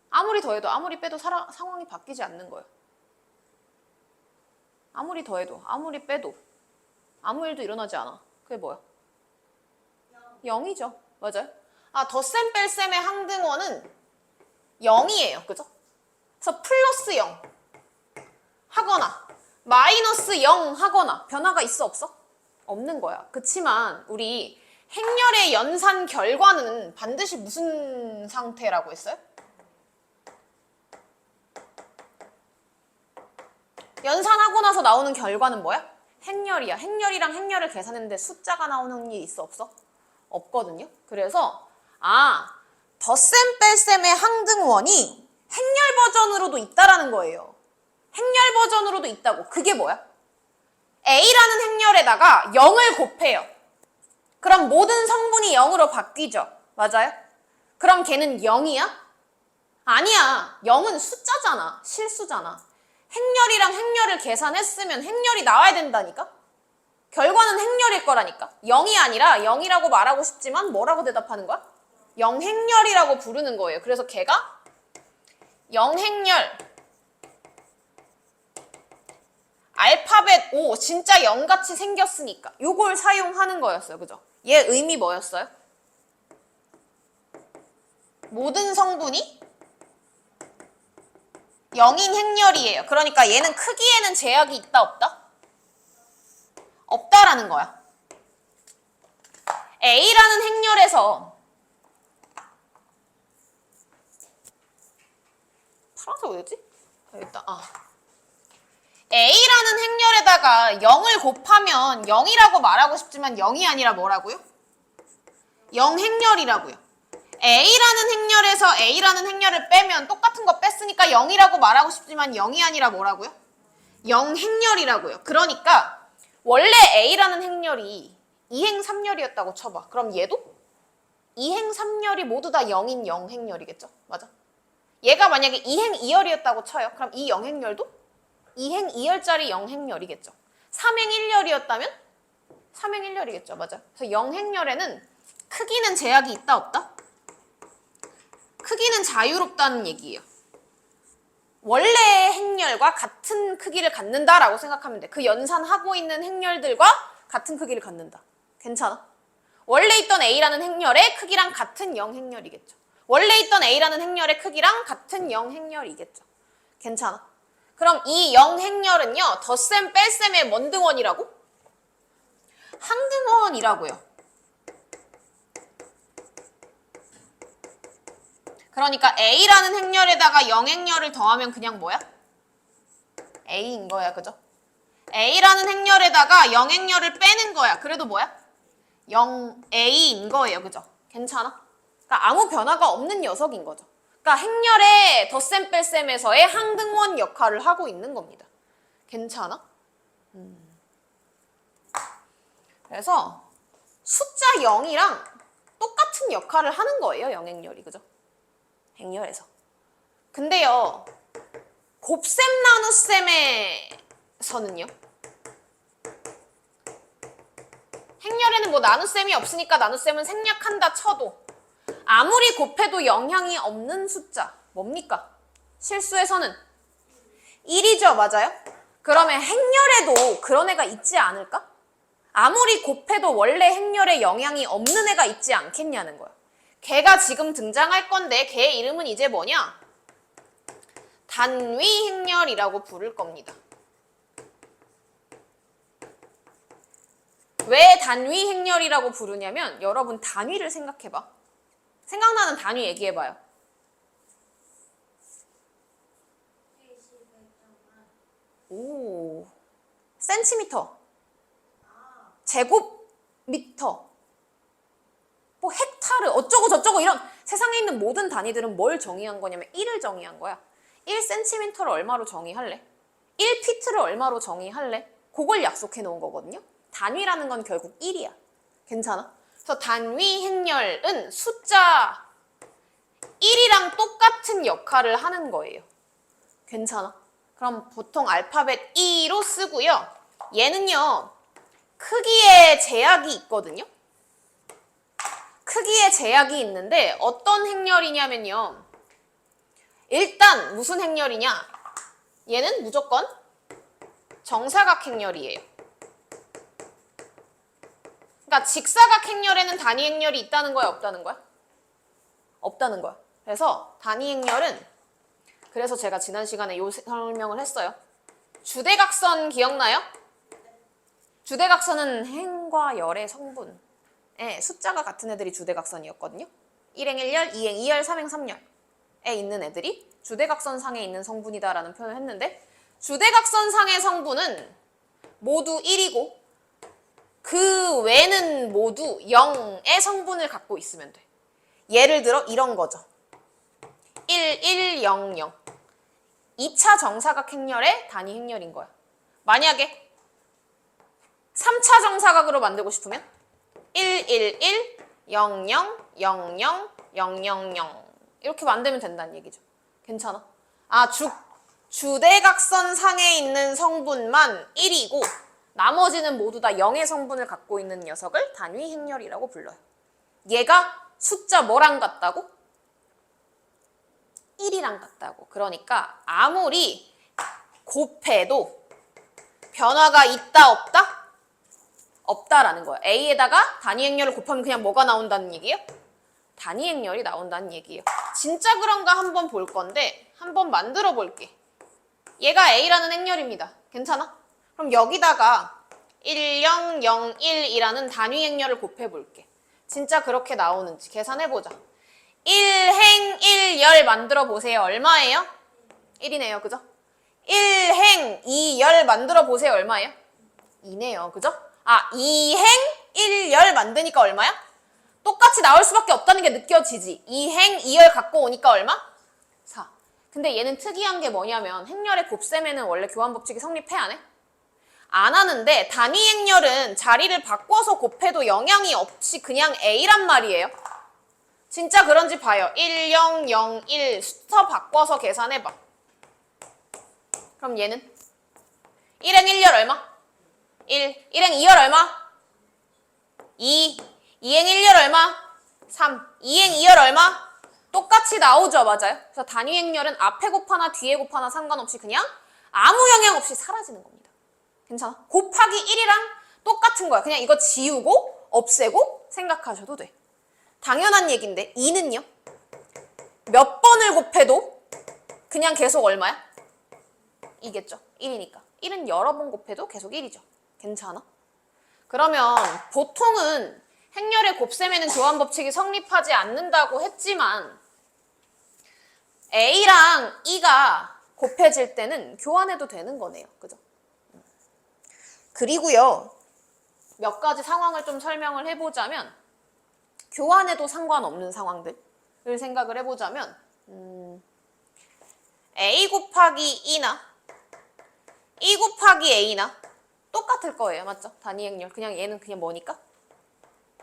아무리 더해도 아무리 빼도 상황이 바뀌지 않는 거예요. 아무리 더해도 아무리 빼도 아무 일도 일어나지 않아. 그게 뭐야? 0이죠. 맞아요. 덧셈 뺄셈의 항등원은 0이에요. 그죠? 그래서 플러스 0 하거나 마이너스 0 하거나 변화가 있어 없어? 없는 거야. 그치만 우리 행렬의 연산 결과는 반드시 무슨 상태라고 했어요? 연산하고 나서 나오는 결과는 뭐야? 행렬이야. 행렬이랑 행렬을 계산했는데 숫자가 나오는 일이 있어 없어? 없거든요. 그래서 덧셈 뺄셈의 항등원이 행렬 버전으로도 있다라는 거예요. 행렬 버전으로도 있다고. 그게 뭐야? A라는 행렬에다가 0을 곱해요. 그럼 모든 성분이 0으로 바뀌죠. 맞아요? 그럼 걔는 0이야? 아니야. 0은 숫자잖아. 실수잖아. 행렬이랑 행렬을 계산했으면 행렬이 나와야 된다니까? 결과는 행렬일 거라니까? 0이 아니라 0이라고 말하고 싶지만 뭐라고 대답하는 거야? 0행렬이라고 부르는 거예요. 그래서 걔가 0행렬 알파벳 O 진짜 0같이 생겼으니까 요걸 사용하는 거였어요. 그죠? 얘 의미 뭐였어요? 모든 성분이 0인 행렬이에요. 그러니까 얘는 크기에는 제약이 있다 없다? 있다라는 거야. A라는 행렬에서 파란색 어디였지? 여기 있다. A라는 행렬에다가 0을 곱하면 0이라고 말하고 싶지만 0이 아니라 뭐라고요? 0행렬이라고요. A라는 행렬에서 A라는 행렬을 빼면 똑같은 거 뺐으니까 0이라고 말하고 싶지만 0이 아니라 뭐라고요? 0행렬이라고요. 그러니까 원래 A라는 행렬이 2행 3렬이었다고 쳐봐. 그럼 얘도 2행 3렬이 모두 다 0인 0행렬이겠죠? 맞아. 얘가 만약에 2행 2열이었다고 쳐요. 그럼 이 0행렬도 2행 2열짜리 0행렬이겠죠. 3행 1열이었다면 3행 1열이겠죠. 맞아. 그래서 0행렬에는 크기는 제약이 있다 없다? 크기는 자유롭다는 얘기예요. 원래 행렬과 같은 크기를 갖는다라고 생각하면 돼. 그 연산하고 있는 행렬들과 같은 크기를 갖는다. 괜찮아? 원래 있던 A라는 행렬의 크기랑 같은 0행렬이겠죠. 원래 있던 A라는 행렬의 크기랑 같은 0행렬이겠죠. 괜찮아? 그럼 이 0행렬은요. 덧셈 뺄셈의 뭔 등원이라고? 항등원이라고요. 그러니까 A라는 행렬에다가 0행렬을 더하면 그냥 뭐야? A인 거야. 그죠? A라는 행렬에다가 0행렬을 빼는 거야. 그래도 뭐야? 0A인 거예요. 그죠? 괜찮아? 그러니까 아무 변화가 없는 녀석인 거죠. 그러니까 행렬의 덧셈 뺄셈에서의 항등원 역할을 하고 있는 겁니다. 괜찮아? 그래서 숫자 0이랑 똑같은 역할을 하는 거예요. 0행렬이. 그죠? 행렬에서. 근데요. 곱셈 나눗셈에서는요. 행렬에는 뭐 나눗셈이 없으니까 나눗셈은 생략한다 쳐도 아무리 곱해도 영향이 없는 숫자 뭡니까? 실수에서는 1이죠. 맞아요? 그러면 행렬에도 그런 애가 있지 않을까? 아무리 곱해도 원래 행렬에 영향이 없는 애가 있지 않겠냐는 거야. 걔가 지금 등장할 건데 걔 이름은 이제 뭐냐? 단위 행렬이라고 부를 겁니다. 왜 단위 행렬이라고 부르냐면 여러분 단위를 생각해봐. 생각나는 단위 얘기해봐요. 오, 센티미터, 제곱미터, 뭐 헥타르, 어쩌고 저쩌고 이런 세상에 있는 모든 단위들은 뭘 정의한 거냐면 1을 정의한 거야. 1cm를 얼마로 정의할래? 1피트를 얼마로 정의할래? 그걸 약속해 놓은 거거든요. 단위라는 건 결국 1이야. 괜찮아? 그래서 단위 행렬은 숫자 1이랑 똑같은 역할을 하는 거예요. 괜찮아? 그럼 보통 알파벳 E로 쓰고요. 얘는요. 크기에 제약이 있거든요. 크기에 제약이 있는데 어떤 행렬이냐면요. 일단 무슨 행렬이냐? 얘는 무조건 정사각 행렬이에요. 그러니까 직사각 행렬에는 단위 행렬이 있다는 거야, 없다는 거야? 없다는 거야. 그래서 단위 행렬은 그래서 제가 지난 시간에 요 설명을 했어요. 주대각선 기억나요? 주대각선은 행과 열의 성분에 숫자가 같은 애들이 주대각선이었거든요. 1행 1열, 2행 2열, 3행 3열에 있는 애들이 주대각선 상에 있는 성분이다라는 표현을 했는데 주대각선 상의 성분은 모두 1이고 그 외는 모두 0의 성분을 갖고 있으면 돼. 예를 들어 이런 거죠. 1, 1, 0, 0. 2차 정사각 행렬의 단위 행렬인 거야. 만약에 3차 정사각으로 만들고 싶으면 1, 1, 1, 0, 0, 0, 0, 0, 0, 0 이렇게 만들면 된다는 얘기죠. 괜찮아? 주대각선 상에 있는 성분만 1이고 나머지는 모두 다 0의 성분을 갖고 있는 녀석을 단위 행렬이라고 불러요. 얘가 숫자 뭐랑 같다고? 1이랑 같다고. 그러니까 아무리 곱해도 변화가 있다 없다? 없다라는 거야. A에다가 단위 행렬을 곱하면 그냥 뭐가 나온다는 얘기예요? 단위 행렬이 나온다는 얘기예요. 진짜 그런가 한번 볼 건데 한번 만들어 볼게. 얘가 A라는 행렬입니다. 괜찮아? 그럼 여기다가 1001이라는 단위 행렬을 곱해볼게. 진짜 그렇게 나오는지 계산해보자. 1행 1열 만들어 보세요. 얼마예요? 1이네요. 그죠? 1행 2열 만들어 보세요. 얼마예요? 2네요. 그죠? 아, 2행 1열 만드니까 얼마야? 똑같이 나올 수밖에 없다는 게 느껴지지. 2행 2열 갖고 오니까 얼마? 4. 근데 얘는 특이한 게 뭐냐면 행렬의 곱셈에는 원래 교환 법칙이 성립해 안 해? 안 하는데 단위 행렬은 자리를 바꿔서 곱해도 영향이 없이 그냥 A란 말이에요. 진짜 그런지 봐요. 1001 숫자 바꿔서 계산해봐. 그럼 얘는 1행 1열 얼마? 1. 1행 2열 얼마? 2. 2행 1열 얼마? 3. 2행 2열 얼마? 똑같이 나오죠. 맞아요. 그래서 단위 행렬은 앞에 곱하나 뒤에 곱하나 상관없이 그냥 아무 영향 없이 사라지는 겁니다. 괜찮아? 곱하기 1이랑 똑같은 거야. 그냥 이거 지우고 없애고 생각하셔도 돼. 당연한 얘기인데 2는요? 몇 번을 곱해도 그냥 계속 얼마야? 2겠죠. 1이니까. 1은 여러 번 곱해도 계속 1이죠. 괜찮아? 그러면 보통은 행렬의 곱셈에는 교환 법칙이 성립하지 않는다고 했지만 A랑 E가 곱해질 때는 교환해도 되는 거네요. 그죠? 그리고요. 몇 가지 상황을 좀 설명을 해보자면 교환해도 상관없는 상황들을 생각을 해보자면 A 곱하기 E나 E 곱하기 A나 똑같을 거예요. 맞죠? 단위 행렬. 그냥 얘는 그냥 뭐니까?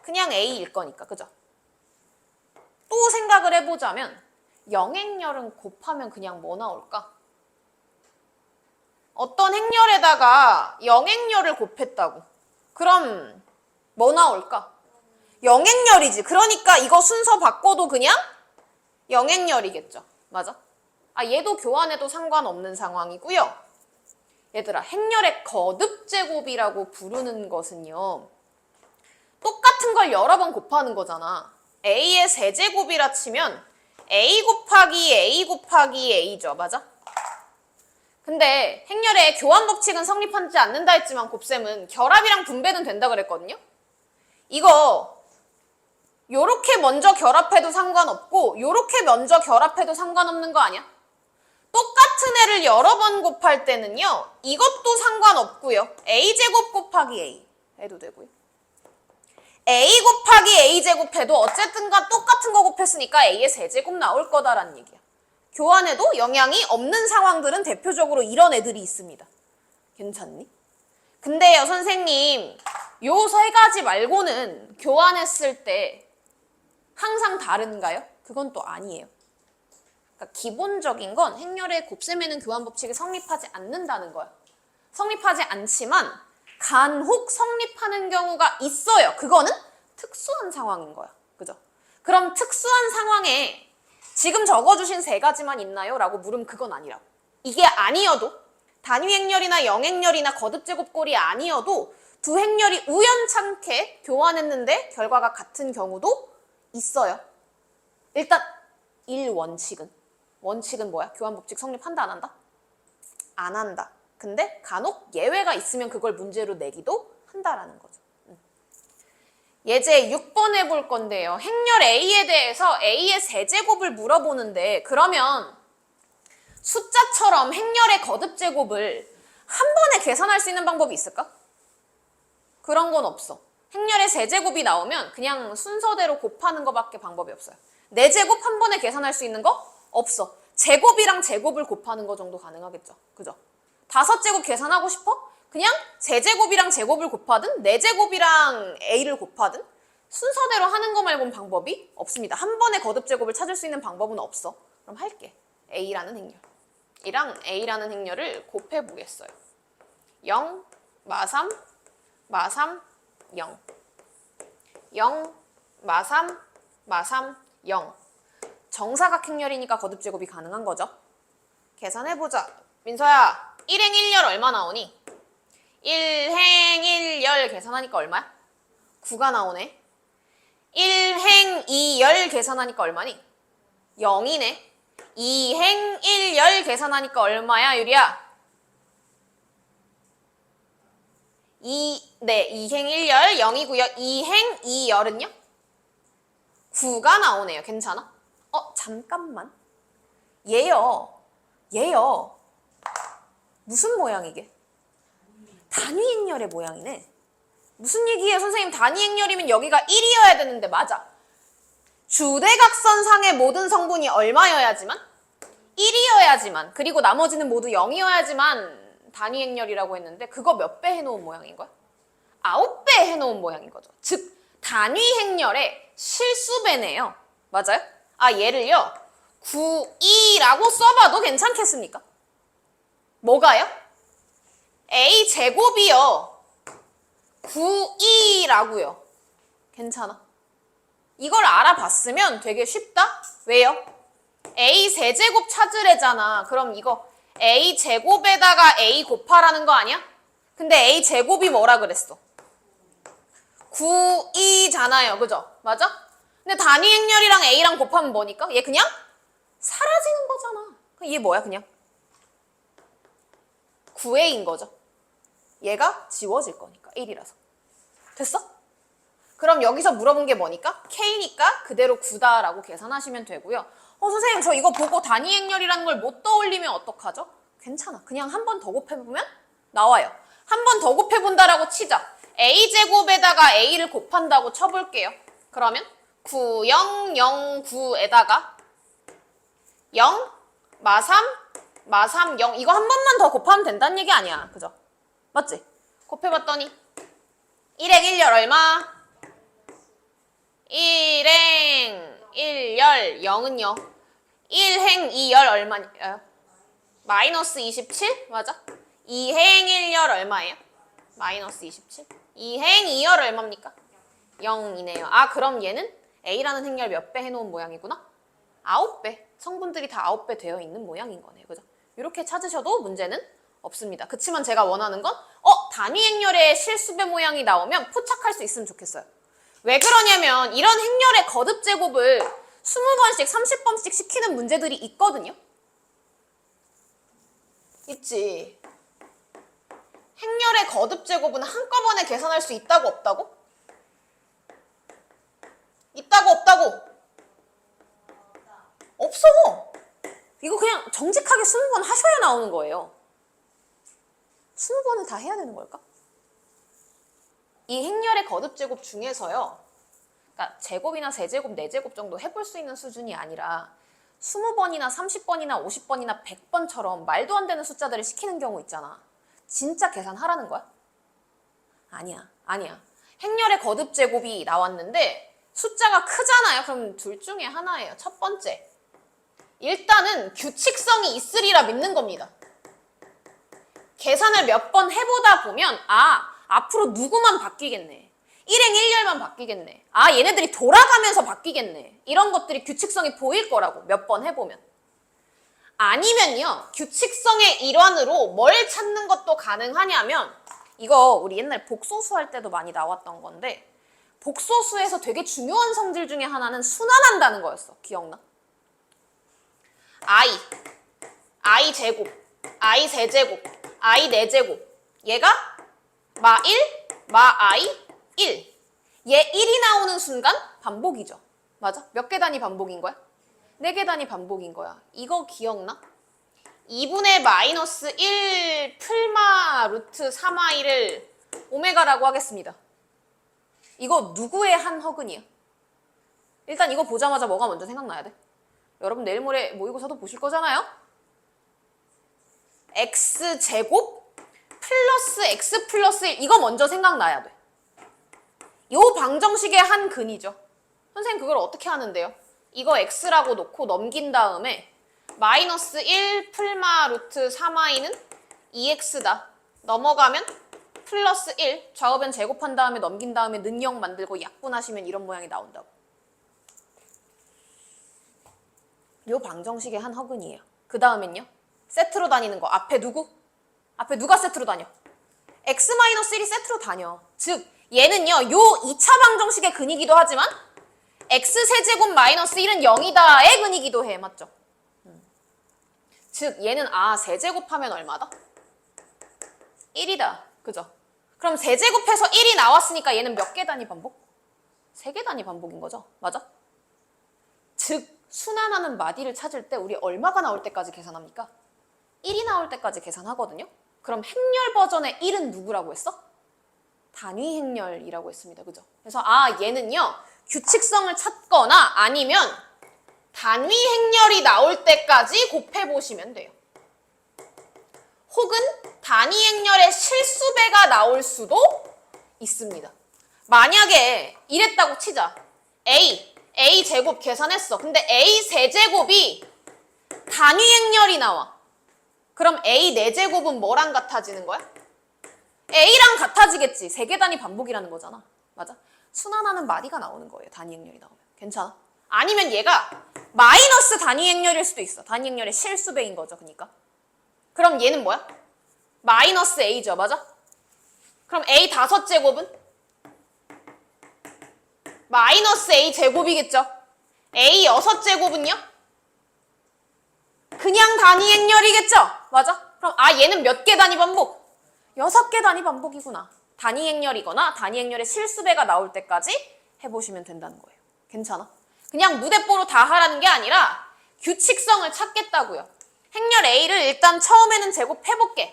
그냥 A일 거니까. 그죠? 또 생각을 해보자면 영행렬은 곱하면 그냥 뭐 나올까? 어떤 행렬에다가 영행렬을 곱했다고. 그럼 뭐 나올까? 영행렬이지. 그러니까 이거 순서 바꿔도 그냥 영행렬이겠죠. 맞아? 아, 얘도 교환해도 상관없는 상황이고요. 얘들아, 행렬의 거듭제곱이라고 부르는 것은요. 똑같은 걸 여러 번 곱하는 거잖아. A의 세제곱이라 치면 A 곱하기 A 곱하기 A죠. 맞아? 근데 행렬의 교환 법칙은 성립하지 않는다 했지만 곱셈은 결합이랑 분배는 된다 그랬거든요. 이거 요렇게 먼저 결합해도 상관없고 요렇게 먼저 결합해도 상관없는 거 아니야? 똑같은 애를 여러 번 곱할 때는요. 이것도 상관없고요. A제곱 곱하기 A 해도 되고요. A 곱하기 A제곱 해도 어쨌든가 똑같은 거 곱했으니까 A의 세제곱 나올 거다라는 얘기야. 교환해도 영향이 없는 상황들은 대표적으로 이런 애들이 있습니다. 괜찮니? 근데요, 선생님, 요 세 가지 말고는 교환했을 때 항상 다른가요? 그건 또 아니에요. 그러니까 기본적인 건 행렬의 곱셈에는 교환 법칙이 성립하지 않는다는 거야. 성립하지 않지만 간혹 성립하는 경우가 있어요. 그거는 특수한 상황인 거야. 그죠? 그럼 특수한 상황에 지금 적어주신 세 가지만 있나요? 라고 물으면 그건 아니라고. 이게 아니어도 단위 행렬이나 영행렬이나 거듭제곱꼴이 아니어도 두 행렬이 우연찮게 교환했는데 결과가 같은 경우도 있어요. 일단 1원칙은 원칙은 뭐야? 교환법칙 성립한다 안 한다? 안 한다. 근데 간혹 예외가 있으면 그걸 문제로 내기도 한다라는 거죠. 예제 6번 해볼 건데요. 행렬 A에 대해서 A의 세제곱을 물어보는데 그러면 숫자처럼 행렬의 거듭제곱을 한 번에 계산할 수 있는 방법이 있을까? 그런 건 없어. 행렬의 세제곱이 나오면 그냥 순서대로 곱하는 것밖에 방법이 없어요. 4제곱 한 번에 계산할 수 있는 거? 없어. 제곱이랑 제곱을 곱하는 거 정도 가능하겠죠. 그죠? 5제곱 계산하고 싶어? 그냥 세제곱이랑 제곱을 곱하든 4제곱이랑 A를 곱하든 순서대로 하는 거 말고는 방법이 없습니다. 한 번에 거듭제곱을 찾을 수 있는 방법은 없어. 그럼 할게. A라는 행렬. 이랑 A라는 행렬을 곱해보겠어요. 0, 마3, 마3, 0. 0, 마3, 마3, 0. 정사각 행렬이니까 거듭제곱이 가능한 거죠. 계산해보자. 민서야, 1행 1열 얼마 나오니? 1행 1열 계산하니까 얼마야? 9가 나오네. 1행 2열 계산하니까 얼마니? 0이네. 2행 1열 계산하니까 얼마야, 유리야? 2 네, 2행 1열 0이고요. 2행 2열은요? 9가 나오네요. 괜찮아? 잠깐만. 얘요. 무슨 모양이게? 단위행렬의 모양이네. 무슨 얘기예요, 선생님? 단위행렬이면 여기가 1이어야 되는데 맞아. 주대각선상의 모든 성분이 얼마여야지만? 1이어야지만. 그리고 나머지는 모두 0이어야지만 단위행렬이라고 했는데 그거 몇 배 해놓은 모양인 거야? 9배 해놓은 모양인 거죠. 즉 단위행렬의 실수배네요. 맞아요? 얘를요 9,2라고 써봐도 괜찮겠습니까? 뭐가요? A제곱이요 9,2라고요. 괜찮아? 이걸 알아봤으면 되게 쉽다? 왜요? A세제곱 찾으래잖아. 그럼 이거 A제곱에다가 A 곱하라는 거 아니야? 근데 A제곱이 뭐라 그랬어? 9,2잖아요. 그죠? 맞아? 근데 단위행렬이랑 A랑 곱하면 뭐니까? 얘 그냥 사라지는 거잖아. 얘 뭐야 그냥? 9A인 거죠. 얘가 지워질 거니까 1이라서. 됐어? 그럼 여기서 물어본 게 뭐니까? K니까 그대로 9다라고 계산하시면 되고요. 선생님 저 이거 보고 단위행렬이라는 걸 못 떠올리면 어떡하죠? 괜찮아. 그냥 한 번 더 곱해보면 나와요. 한 번 더 곱해본다라고 치자. A제곱에다가 A를 곱한다고 쳐볼게요. 그러면 9, 0, 0, 9에다가 0, 마3, 마3, 0 이거 한 번만 더 곱하면 된다는 얘기 아니야. 그죠? 맞지? 곱해봤더니 1행 1열 얼마? 1행 1열 0은요? 1행 2열 얼마냐? 마이너스 27? 맞아? 2행 1열 얼마예요? 마이너스 27? 2행 2열 얼마입니까? 0이네요. 그럼 얘는 A라는 행렬 몇 배 해놓은 모양이구나? 9배. 성분들이 다 9배 되어 있는 모양인 거네요. 그죠? 이렇게 찾으셔도 문제는 없습니다. 그치만 제가 원하는 건 단위행렬의 실수배 모양이 나오면 포착할 수 있으면 좋겠어요. 왜 그러냐면 이런 행렬의 거듭제곱을 20번씩 30번씩 시키는 문제들이 있거든요. 있지. 행렬의 거듭제곱은 한꺼번에 계산할 수 있다고 없다고? 있다고 없다고? 없어. 이거 그냥 정직하게 20번 하셔야 나오는 거예요. 20번을 다 해야 되는 걸까? 이 행렬의 거듭제곱 중에서요. 그러니까 제곱이나 세제곱, 네제곱 정도 해볼 수 있는 수준이 아니라 20번이나 30번이나 50번이나 100번처럼 말도 안 되는 숫자들을 시키는 경우 있잖아. 진짜 계산하라는 거야? 아니야. 행렬의 거듭제곱이 나왔는데 숫자가 크잖아요. 그럼 둘 중에 하나예요. 첫 번째. 일단은 규칙성이 있으리라 믿는 겁니다. 계산을 몇 번 해보다 보면 앞으로 누구만 바뀌겠네. 1행 1열만 바뀌겠네. 얘네들이 돌아가면서 바뀌겠네. 이런 것들이 규칙성이 보일 거라고 몇 번 해보면. 아니면요. 규칙성의 일환으로 뭘 찾는 것도 가능하냐면 이거 우리 옛날 복소수 할 때도 많이 나왔던 건데 복소수에서 되게 중요한 성질 중에 하나는 순환한다는 거였어. 기억나? I 제곱, I 세제곱, I 네제곱 얘가 마 1, 마 I, 1 얘 1이 나오는 순간 반복이죠. 맞아? 몇 개 단위 반복인 거야? 4개 단위 반복인 거야. 이거 기억나? 2분의 마이너스 1 풀마 루트 3i를 오메가라고 하겠습니다. 이거 누구의 한 허근이야? 일단 이거 보자마자 뭐가 먼저 생각나야 돼? 여러분 내일 모레 모의고사도 보실 거잖아요? x제곱 플러스 x 플러스 1 이거 먼저 생각나야 돼. 요 방정식의 한 근이죠. 선생님 그걸 어떻게 하는데요? 이거 x라고 놓고 넘긴 다음에 마이너스 1 풀마 루트 3i는 2x다. 넘어가면 플러스 1 좌우변 제곱한 다음에 넘긴 다음에 능형 만들고 약분하시면 이런 모양이 나온다고. 요 방정식의 한 허근이에요. 그 다음엔요. 세트로 다니는 거. 앞에 누구? 앞에 누가 세트로 다녀? x-1이 세트로 다녀. 즉 얘는요. 요 2차 방정식의 근이기도 하지만 x세제곱 마이너스 1은 0이다의 근이기도 해. 맞죠? 즉 얘는 세제곱하면 얼마다? 1이다. 그죠? 그럼 세제곱해서 1이 나왔으니까 얘는 몇 개 단위 반복? 3개 단위 반복인 거죠. 맞아? 즉 순환하는 마디를 찾을 때 우리 얼마가 나올 때까지 계산합니까? 1이 나올 때까지 계산하거든요. 그럼 행렬 버전의 1은 누구라고 했어? 단위 행렬이라고 했습니다. 그죠? 그래서 얘는요. 규칙성을 찾거나 아니면 단위 행렬이 나올 때까지 곱해보시면 돼요. 혹은 단위 행렬의 실수배가 나올 수도 있습니다. 만약에 이랬다고 치자. A 제곱 계산했어. 근데 A 세제곱이 단위 행렬이 나와. 그럼 A 4제곱은 뭐랑 같아지는 거야? A랑 같아지겠지. 3개 단위 반복이라는 거잖아. 맞아? 순환하는 마디가 나오는 거예요. 단위 행렬이 나오면. 괜찮아? 아니면 얘가 마이너스 단위 행렬일 수도 있어. 단위 행렬의 실수배인 거죠. 그러니까. 그럼 얘는 뭐야? 마이너스 A죠. 맞아? 그럼 A 5제곱은? 마이너스 A 제곱이겠죠. A 6제곱은요? 그냥 단위 행렬이겠죠. 맞아? 그럼 얘는 몇 개 단위 반복? 6개 단위 반복이구나. 단위 행렬이거나 단위 행렬의 실수배가 나올 때까지 해보시면 된다는 거예요. 괜찮아? 그냥 무대뽀로 다 하라는 게 아니라 규칙성을 찾겠다고요. 행렬 A를 일단 처음에는 제곱해볼게.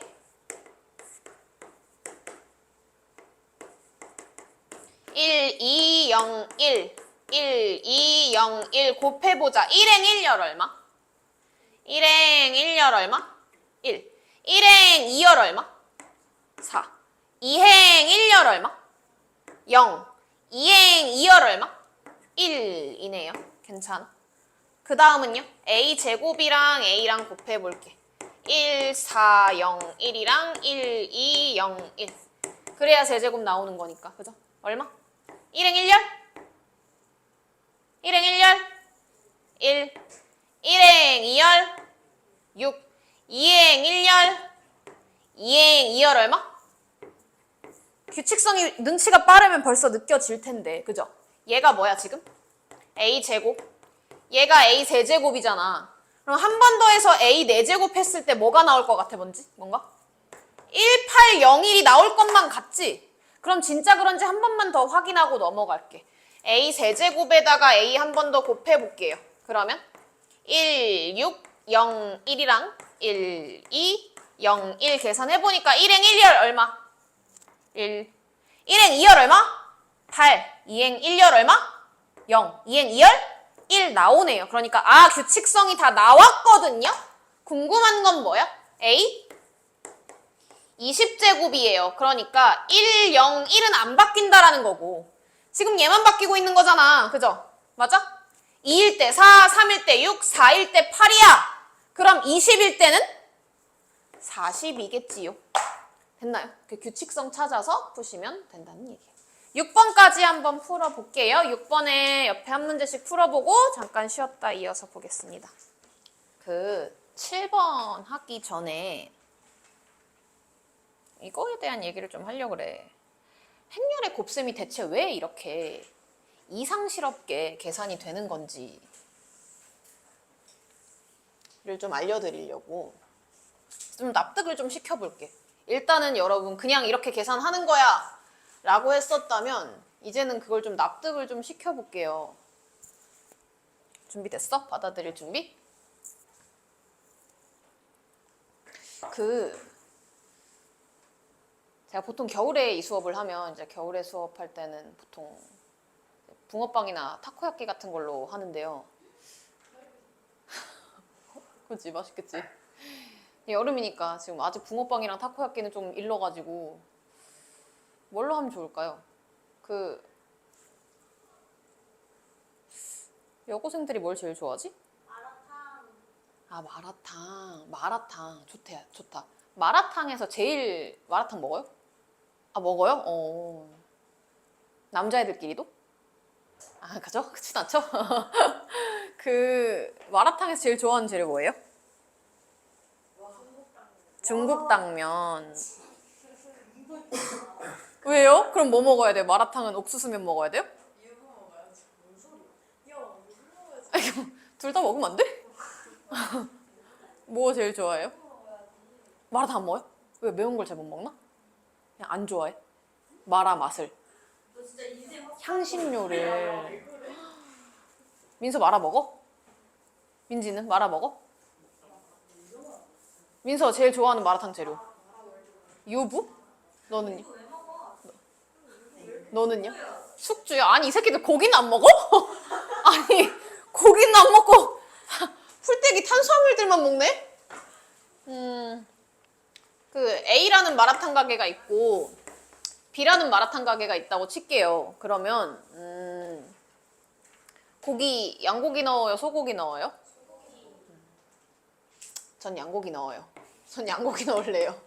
1, 2, 0, 1, 1, 2, 0, 1 곱해보자. 1행 1열 얼마? 1행 1열 얼마? 1. 1행 2열 얼마? 4. 2행 1열 얼마? 0. 2행 2열 얼마? 1이네요. 괜찮아. 그 다음은요. A 제곱이랑 A랑 곱해볼게. 1, 4, 0, 1이랑 1, 2, 0, 1. 그래야 세제곱 나오는 거니까. 그죠? 얼마? 1행 1열? 1행 1열? 1. 1행 2열? 6. 2행 1열? 2행 2열 얼마? 규칙성이 눈치가 빠르면 벌써 느껴질 텐데. 그죠? 얘가 뭐야 지금? A 제곱. 얘가 A 세제곱이잖아. 그럼 한 번 더 해서 A 4제곱 했을 때 뭐가 나올 것 같아 뭔가? 1801이 나올 것만 같지? 그럼 진짜 그런지 한 번만 더 확인하고 넘어갈게. A 세제곱에다가 A 한 번 더 곱해볼게요. 그러면 1, 6, 0, 1이랑 1, 2, 0, 1 계산해보니까 1행 1열 얼마? 1. 1행 2열 얼마? 8. 2행 1열 얼마? 0. 2행 2열? 1 나오네요. 그러니까 규칙성이 다 나왔거든요. 궁금한 건 뭐야? A 20제곱이에요. 그러니까 1, 0, 1은 안 바뀐다라는 거고 지금 얘만 바뀌고 있는 거잖아. 그죠? 맞아? 2일 때 4, 3일 때 6, 4일 때 8이야. 그럼 20일 때는 40이겠지요. 됐나요? 그 규칙성 찾아서 푸시면 된다는 얘기예요. 6번까지 한번 풀어볼게요. 6번에 옆에 한 문제씩 풀어보고 잠깐 쉬었다 이어서 보겠습니다. 7번 하기 전에 이거에 대한 얘기를 좀 하려고 그래. 행렬의 곱셈이 대체 왜 이렇게 이상스럽게 계산이 되는 건지를 좀 알려드리려고 좀 납득을 좀 시켜볼게. 일단은 여러분 그냥 이렇게 계산하는 거야 라고 했었다면 이제는 그걸 좀 납득을 좀 시켜볼게요. 준비됐어? 받아들일 준비? 제가 보통 겨울에 이 수업을 하면 이제 겨울에 수업할 때는 보통 붕어빵이나 타코야끼 같은 걸로 하는데요. 그치 맛있겠지. 여름이니까 지금 아직 붕어빵이랑 타코야끼는 좀 일러가지고 뭘로 하면 좋을까요? 여고생들이 뭘 제일 좋아하지? 마라탕. 마라탕 좋다. 마라탕에서 제일 마라탕 먹어요? 먹어요? 남자애들끼리도? 그죠? 그렇진 않죠? 마라탕에서 제일 좋아하는 재료 뭐예요? 중국 당면. 왜요? 그럼 뭐 먹어야 돼요? 마라탕은 옥수수면 먹어야 돼요? 이거 먹어야지. 뭔 소리야? 야, 이거 먹어야지. 둘 다 먹으면 안 돼? 뭐 제일 좋아해요? 마라탕 안 먹어요? 왜 매운 걸 잘 못 먹나? 그냥 안 좋아해? 마라 맛을. 너 진짜 인생 향신료를. 민서 마라 먹어? 민지는 마라 먹어? 민서 제일 좋아하는 마라탕 재료. 유부? 너는요? 너는요? 숙주요? 아니 이 새끼들 고기는 안 먹어? 아니 고기는 안 먹고 풀떼기 탄수화물들만 먹네? 그 A라는 마라탕 가게가 있고 B라는 마라탕 가게가 있다고 칠게요. 그러면 고기 양고기 넣어요? 소고기 넣어요? 전 양고기 넣어요. 전 양고기 넣을래요.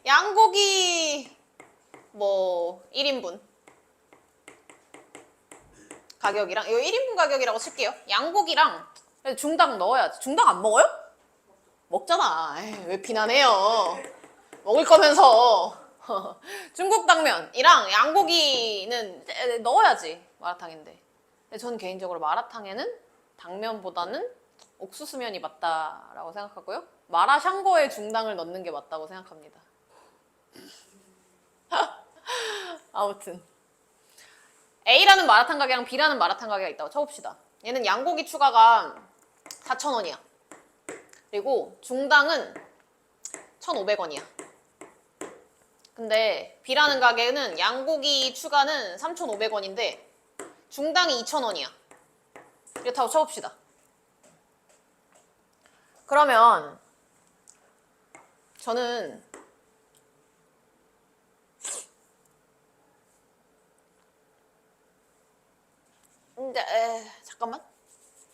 양고기 뭐 1인분 가격이랑 이거 1인분 가격이라고 칠게요. 양고기랑 중당 넣어야지. 중당 안 먹어요? 먹잖아. 에이, 왜 비난해요. 먹을 거면서. 중국 당면이랑 양고기는 넣어야지 마라탕인데. 근데 저는 개인적으로 마라탕에는 당면보다는 옥수수면이 맞다라고 생각하고요. 마라샹궈에 중당을 넣는 게 맞다고 생각합니다. 아무튼 A라는 마라탕 가게랑 B라는 마라탕 가게가 있다고 쳐봅시다. 얘는 양고기 추가가 4,000원이야. 그리고 중당은 1,500원이야. 근데 B라는 가게는 양고기 추가는 3,500원인데 중당이 2,000원이야. 이렇다고 쳐봅시다. 그러면 저는 잠깐만.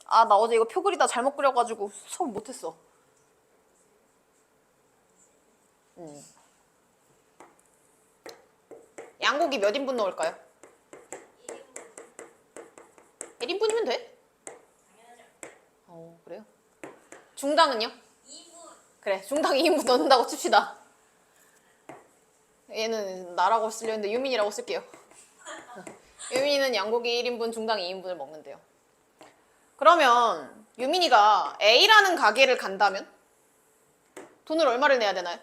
아, 나 어제 이거 표 그리다 잘못 그려가지고 수업 못했어. 양고기 몇 인분 넣을까요? 1인분이면 돼? 그래요? 중당은요? 2분. 그래, 중당 2인분 넣는다고 칩시다. 얘는 나라고 쓰려 했는데 유민이라고 쓸게요. 유민이는 양고기 1인분, 중당 2인분을 먹는데요. 그러면 유민이가 A라는 가게를 간다면 돈을 얼마를 내야 되나요?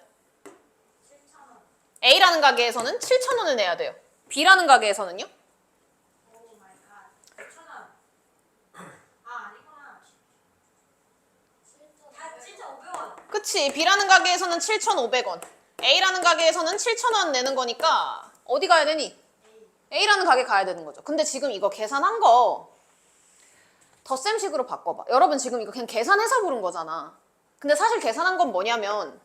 7,000원. A라는 가게에서는 7,000원을 내야 돼요. B라는 가게에서는요? 오 마이 갓. 9,000원. 아, 아니구나. 다 7,500원. 그치, B라는 가게에서는 7,500원, A라는 가게에서는 7,000원 내는 거니까 어디 가야 되니? A라는 가게 가야 되는 거죠. 근데 지금 이거 계산한 거 덧셈식으로 바꿔봐. 여러분 지금 이거 그냥 계산해서 부른 거잖아. 근데 사실 계산한 건 뭐냐면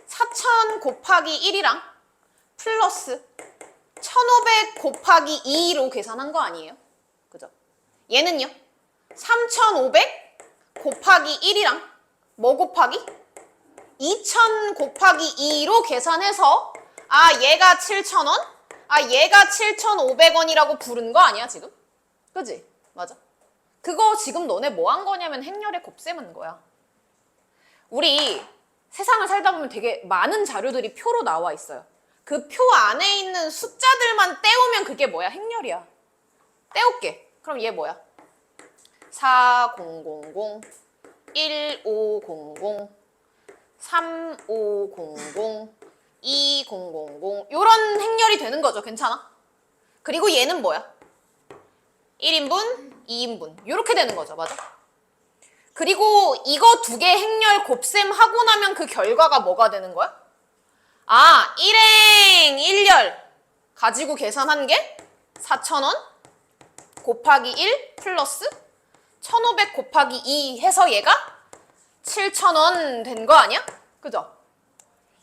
4,000 곱하기 1이랑 플러스 1,500 곱하기 2로 계산한 거 아니에요? 그죠? 얘는요? 3,500 곱하기 1이랑 뭐 곱하기? 2,000 곱하기 2로 계산해서 아 얘가 7,000원? 아 얘가 7,500원이라고 부른 거 아니야 지금? 그지? 맞아. 그거 지금 너네 뭐 한 거냐면 행렬에 곱셈한 거야. 우리 세상을 살다 보면 되게 많은 자료들이 표로 나와 있어요. 그 표 안에 있는 숫자들만 떼우면 그게 뭐야? 행렬이야. 떼올게. 그럼 얘 뭐야? 4000, 1500, 3500, 2000 요런 행렬이 되는 거죠. 괜찮아? 그리고 얘는 뭐야? 1인분, 2인분 요렇게 되는 거죠. 맞아? 그리고 이거 두 개 행렬 곱셈하고 나면 그 결과가 뭐가 되는 거야? 아, 1행 1열 가지고 계산한 게 4,000원 곱하기 1 플러스 1,500 곱하기 2 해서 얘가 7,000원 된 거 아니야? 그죠?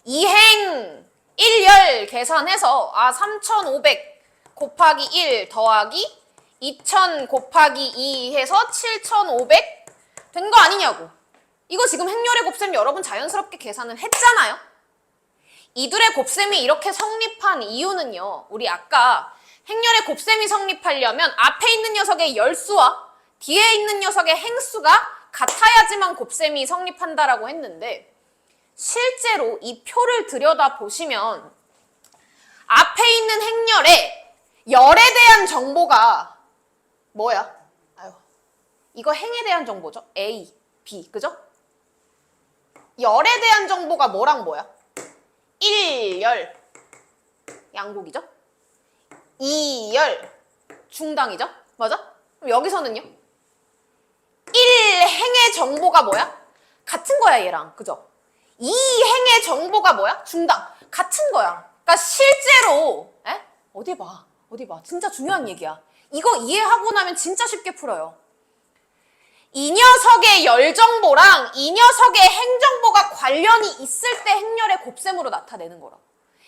2행 1열 계산해서 아 3,500 곱하기 1 더하기 2,000 곱하기 2 해서 7,500 된 거 아니냐고. 이거 지금 행렬의 곱셈 여러분 자연스럽게 계산을 했잖아요. 이둘의 곱셈이 이렇게 성립한 이유는요. 우리 아까 행렬의 곱셈이 성립하려면 앞에 있는 녀석의 열수와 뒤에 있는 녀석의 행수가 같아야지만 곱셈이 성립한다라고 했는데 실제로 이 표를 들여다보시면 앞에 있는 행렬에 열에 대한 정보가 뭐야? 아유, 이거 행에 대한 정보죠. A, B, 그죠? 열에 대한 정보가 뭐랑 뭐야? 1열 양곡이죠? 2열 중당이죠? 맞아? 그럼 여기서는요? 1행의 정보가 뭐야? 같은 거야 얘랑. 그죠? 2행의 정보가 뭐야? 중당. 같은 거야. 그러니까 실제로 어디 봐. 진짜 중요한 얘기야. 이거 이해하고 나면 진짜 쉽게 풀어요. 이 녀석의 열 정보랑 이 녀석의 행 정보가 관련이 있을 때 행렬의 곱셈으로 나타내는 거라고.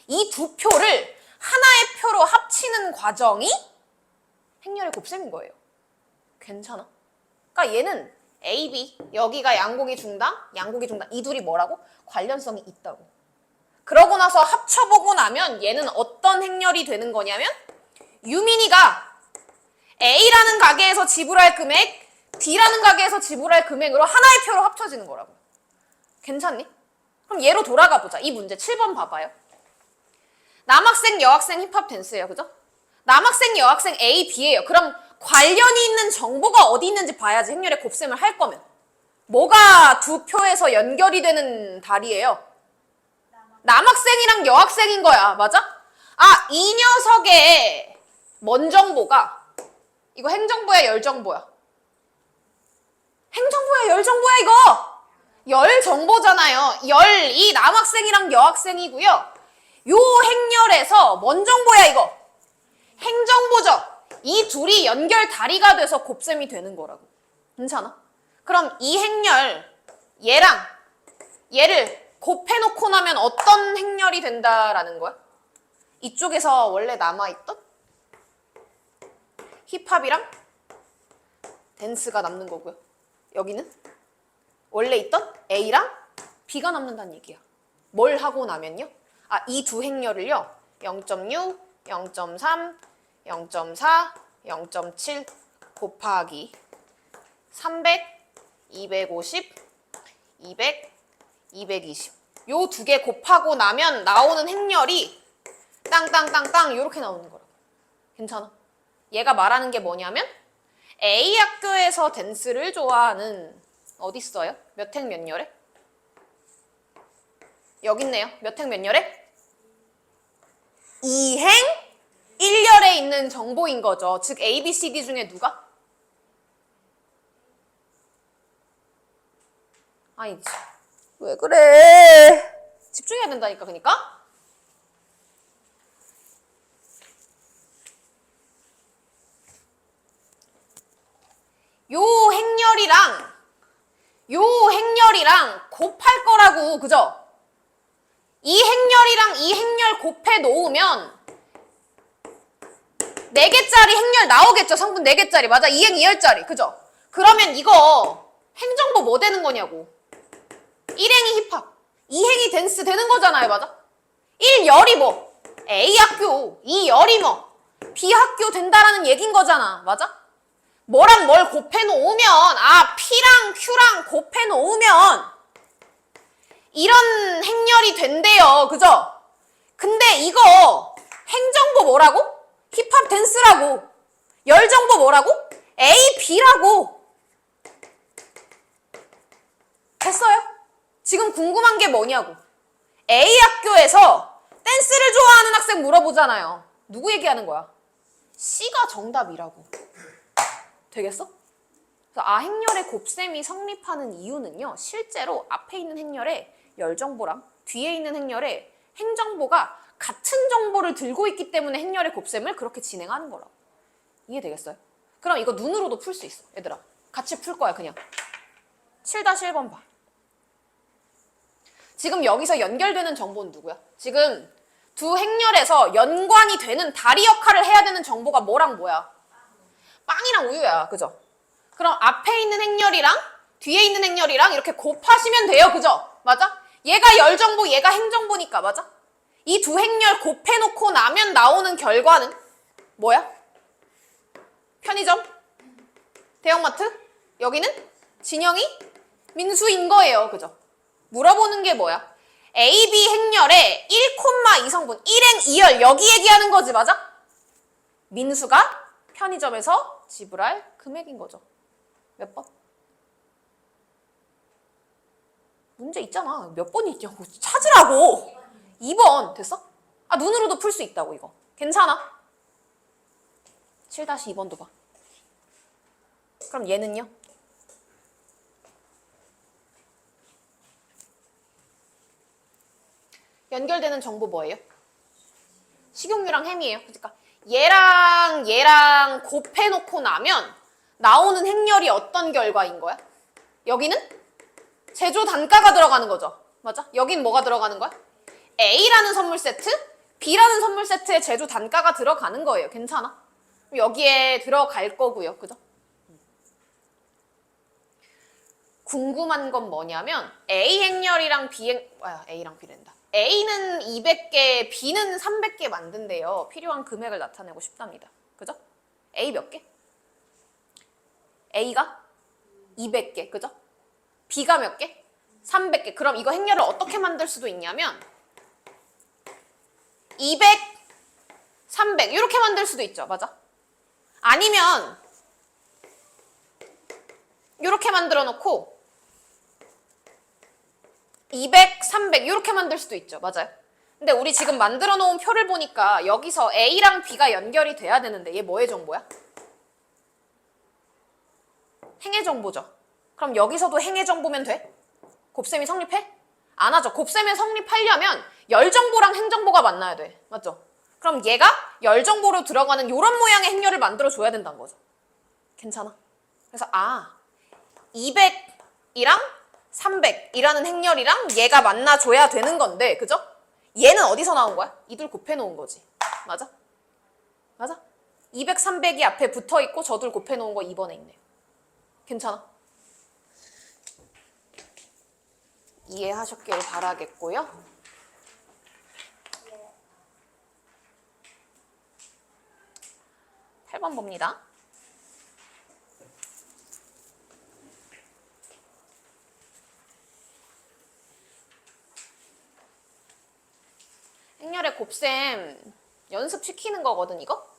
이 두 표를 하나의 표로 합치는 과정이 행렬의 곱셈인 거예요. 괜찮아? 그러니까 얘는 A, B, 여기가 양곡이 중당, 양곡이 중당. 이 둘이 뭐라고? 관련성이 있다고. 그러고 나서 합쳐보고 나면 얘는 어떤 행렬이 되는 거냐면 유민이가 A라는 가게에서 지불할 금액, B라는 가게에서 지불할 금액으로 하나의 표로 합쳐지는 거라고. 괜찮니? 그럼 얘로 돌아가 보자. 이 문제 7번 봐봐요. 남학생, 여학생 힙합 댄스예요. 그죠? 남학생, 여학생 A, B예요. 그럼 관련이 있는 정보가 어디 있는지 봐야지 행렬의 곱셈을 할 거면. 뭐가 두 표에서 연결이 되는 다리예요? 남학생이랑 여학생인 거야. 맞아? 아, 이 녀석의 뭔 정보가 이거 행정보야, 열정보야? 행정보야, 열정보야 이거? 열정보잖아요. 열이 남학생이랑 여학생이고요. 요 행렬에서 뭔 정보야 이거? 행정보죠. 이 둘이 연결 다리가 돼서 곱셈이 되는 거라고. 괜찮아? 그럼 이 행렬 얘랑 얘를 곱해놓고 나면 어떤 행렬이 된다라는 거야? 이쪽에서 원래 남아있던 힙합이랑 댄스가 남는 거고요. 여기는 원래 있던 A랑 B가 남는다는 얘기야. 뭘 하고 나면요? 아, 이 두 행렬을요. 0.6, 0.3, 0.4, 0.7 곱하기 300, 250, 200, 220. 요 두 개 곱하고 나면 나오는 행렬이 땅땅땅땅 이렇게 나오는 거라고. 괜찮아? 얘가 말하는 게 뭐냐면 A 학교에서 댄스를 좋아하는 어디 있어요? 몇 행 몇 열에? 여기 있네요. 몇 행 몇 열에? 2행 1열에 있는 정보인 거죠. 즉 A, B, C, D 중에 누가? 아니 왜 그래? 집중해야 된다니까. 그러니까 요 행렬이랑 곱할 거라고. 그죠? 이 행렬이랑 이 행렬 곱해 놓으면 4개짜리 행렬 나오겠죠. 성분 4개짜리. 맞아. 2행 2열짜리. 그죠? 그러면 이거 행정보 뭐 되는 거냐고. 1행이 힙합, 2행이 댄스 되는 거잖아요. 맞아? 1열이 뭐? A 학교, 2열이 뭐? B 학교 된다라는 얘긴 거잖아. 맞아? 뭐랑 뭘 곱해 놓으면 P랑 Q랑 곱해 놓으면 이런 행렬이 된대요. 그죠? 근데 이거 행정보 뭐라고? 힙합 댄스라고. 열정보 뭐라고? A, B라고. 됐어요? 지금 궁금한 게 뭐냐고. A 학교에서 댄스를 좋아하는 학생 물어보잖아요. 누구 얘기하는 거야? C가 정답이라고. 되겠어? 그래서 행렬의 곱셈이 성립하는 이유는요. 실제로 앞에 있는 행렬에 열정보랑 뒤에 있는 행렬에 행정보가 같은 정보를 들고 있기 때문에 행렬의 곱셈을 그렇게 진행하는 거라고. 이해되겠어요? 그럼 이거 눈으로도 풀 수 있어. 얘들아. 같이 풀 거야 그냥. 7-1번 봐. 지금 여기서 연결되는 정보는 누구야? 지금 두 행렬에서 연관이 되는 다리 역할을 해야 되는 정보가 뭐랑 뭐야? 빵이랑 우유야. 그죠? 그럼 앞에 있는 행렬이랑 뒤에 있는 행렬이랑 이렇게 곱하시면 돼요. 그죠? 맞아? 얘가 열정보, 얘가 행정보니까. 맞아? 이 두 행렬 곱해놓고 나면 나오는 결과는 뭐야? 편의점? 대형마트? 여기는 진영이? 민수인 거예요. 그죠? 물어보는 게 뭐야? A, B 행렬에 1,2성분, 1행 2열 여기 얘기하는 거지. 맞아? 민수가 편의점에서 지불할 금액인 거죠. 몇 번? 문제 있잖아. 몇 번이 있냐고. 찾으라고. 2번. 됐어? 아, 눈으로도 풀 수 있다고, 이거. 괜찮아? 7-2번도 봐. 그럼 얘는요? 연결되는 정보 뭐예요? 식용유랑 햄이에요. 그러니까 얘랑 곱해놓고 나면 나오는 행렬이 어떤 결과인 거야? 여기는 제조 단가가 들어가는 거죠. 맞아? 여긴 뭐가 들어가는 거야? A라는 선물 세트, B라는 선물 세트에 제조 단가가 들어가는 거예요. 괜찮아? 여기에 들어갈 거고요. 그죠? 궁금한 건 뭐냐면 A 행렬이랑 A랑 B랜다. A는 200개, B는 300개 만든대요. 필요한 금액을 나타내고 싶답니다. 그죠? A 몇 개? A가 200개, 그죠? B가 몇 개? 300개. 그럼 이거 행렬을 어떻게 만들 수도 있냐면 200, 300 이렇게 만들 수도 있죠. 맞아? 아니면 이렇게 만들어 놓고 200, 300 이렇게 만들 수도 있죠. 맞아요. 근데 우리 지금 만들어 놓은 표를 보니까 여기서 A랑 B가 연결이 돼야 되는데 얘 뭐의 정보야? 행의 정보죠. 그럼 여기서도 행의 정보면 돼? 곱셈이 성립해? 안 하죠. 곱셈에 성립하려면 열 정보랑 행 정보가 만나야 돼. 맞죠? 그럼 얘가 열 정보로 들어가는 이런 모양의 행렬을 만들어 줘야 된다는 거죠. 괜찮아? 그래서 200이랑 300이라는 행렬이랑 얘가 만나줘야 되는 건데, 그죠? 얘는 어디서 나온 거야? 이둘 곱해놓은 거지. 맞아? 맞아? 200, 300이 앞에 붙어있고 저둘 곱해놓은 거 2번에 있네요. 괜찮아? 이해하셨길 바라겠고요. 8번 봅니다. 행렬의 곱셈 연습시키는 거거든, 이거?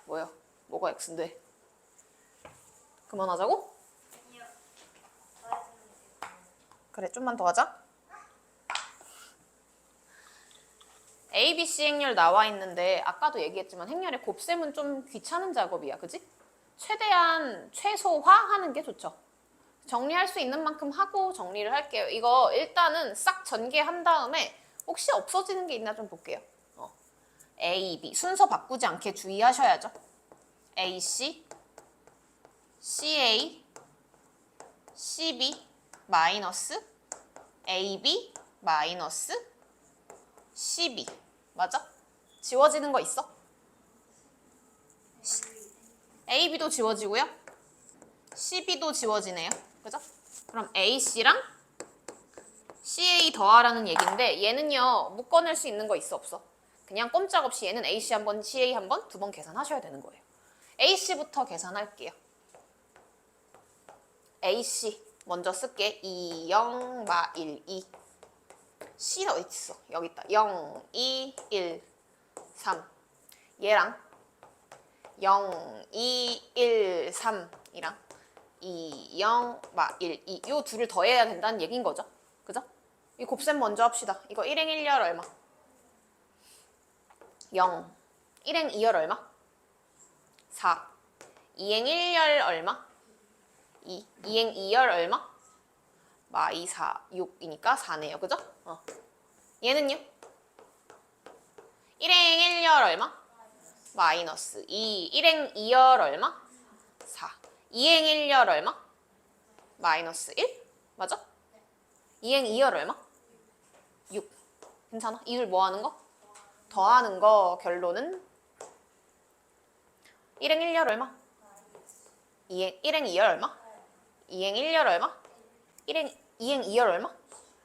뭐야? 뭐가 X인데? 그만하자고? 그래, 좀만 더 하자. A, B, C 행렬 나와 있는데 아까도 얘기했지만 행렬의 곱셈은 좀 귀찮은 작업이야. 그지? 최대한 최소화하는 게 좋죠. 정리할 수 있는 만큼 하고 정리를 할게요. 이거 일단은 싹 전개한 다음에 혹시 없어지는 게 있나 좀 볼게요. A, B 순서 바꾸지 않게 주의하셔야죠. A, C, C, A, C, B 마이너스 A, B 마이너스 C, B 맞아? 지워지는 거 있어? A, B도 지워지고요. C, B도 지워지네요. 그죠? 그럼 A, C랑 C, A 더하라는 얘기인데 얘는요 묶어낼 수 있는 거 있어 없어? 그냥 꼼짝없이 얘는 A, C 한 번, C, A 한 번, 두 번 계산하셔야 되는 거예요. A, C부터 계산할게요. A, C 먼저 쓸게. 2, 0, 1, 2 C는 어디 있어? 여기 있다. 0, 2, 1, 3 얘랑 0, 2, 1, 3이랑 2, 0, 1, 2 요 둘을 더해야 된다는 얘기인 거죠. 그죠? 이 곱셈 먼저 합시다. 이거 1행 1열 얼마? 0 1행 2열 얼마? 4 2행 1열 얼마? 2 2행 2열 얼마? 2, 4, 6이니까 4네요. 그죠? 얘는요? 1행 1열 얼마? 마이너스 2 1행 2열 얼마? 4 2행 1열 얼마? 마이너스 1? 맞아? 2행 2열 얼마? 6 괜찮아? 이들 뭐 하는 거? 더하는 거. 결론은 1행 1열 얼마? 1행 2열 얼마? 2행 1열 얼마? 2행 2열 얼마?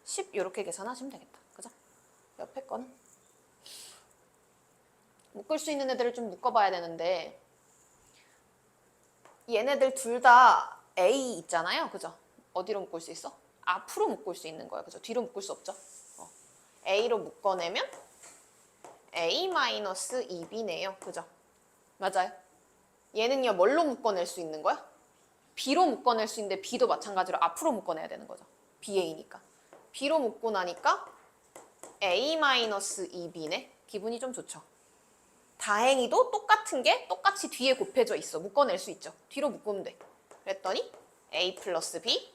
10 이렇게 계산하시면 되겠다. 그죠? 옆에 거는 묶을 수 있는 애들을 좀 묶어봐야 되는데 얘네들 둘 다 A 있잖아요. 그죠? 어디로 묶을 수 있어? 앞으로 묶을 수 있는 거예요. 그죠? 뒤로 묶을 수 없죠? A로 묶어내면 A-2B네요. 그죠? 맞아요. 얘는요 뭘로 묶어낼 수 있는 거야? B로 묶어낼 수 있는데 B도 마찬가지로 앞으로 묶어내야 되는 거죠. BA니까. B로 묶고 나니까 A-2b네. 기분이 좀 좋죠. 다행히도 똑같은 게 똑같이 뒤에 곱해져 있어. 묶어낼 수 있죠. 뒤로 묶으면 돼. 그랬더니 A 플러스 B,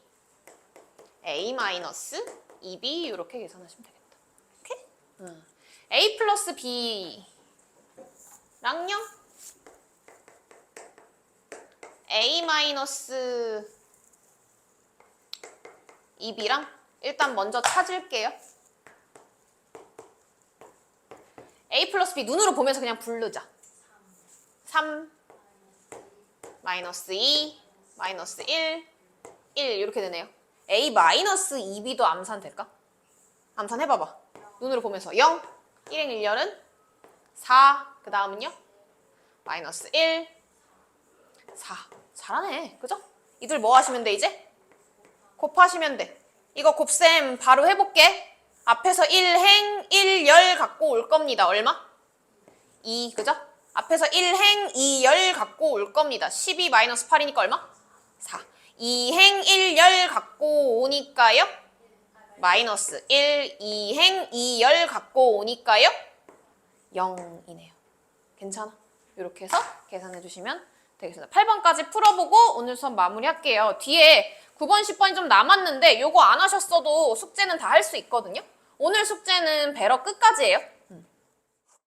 A 마이너스 2B 이렇게 계산하시면 되겠다. 오케이? A 플러스 B랑요 A 마이너스 2B랑 일단 먼저 찾을게요. A 플러스 B 눈으로 보면서 그냥 부르자. 3 마이너스 2 마이너스 1 1 이렇게 되네요. A 마이너스 2B도 암산 될까? 암산 해봐봐. 눈으로 보면서 0 1행 1열은 4 그 다음은요? 마이너스 1 4 잘하네. 그죠? 이들 뭐 하시면 돼 이제? 곱하시면 돼. 이거 곱셈 바로 해볼게. 앞에서 1행 1열 갖고 올 겁니다. 얼마? 2 그죠? 앞에서 1행 2열 갖고 올 겁니다. 12 마이너스 8이니까 얼마? 4 2행 1열 갖고 오니까요? 마이너스 1 2행 2열 갖고 오니까요? 0이네요. 괜찮아? 이렇게 해서 계산해 주시면 되겠습니다. 8번까지 풀어보고 오늘 수업 마무리할게요. 뒤에 9번, 10번이 좀 남았는데 요거 안 하셨어도 숙제는 다 할 수 있거든요. 오늘 숙제는 배러 끝까지예요.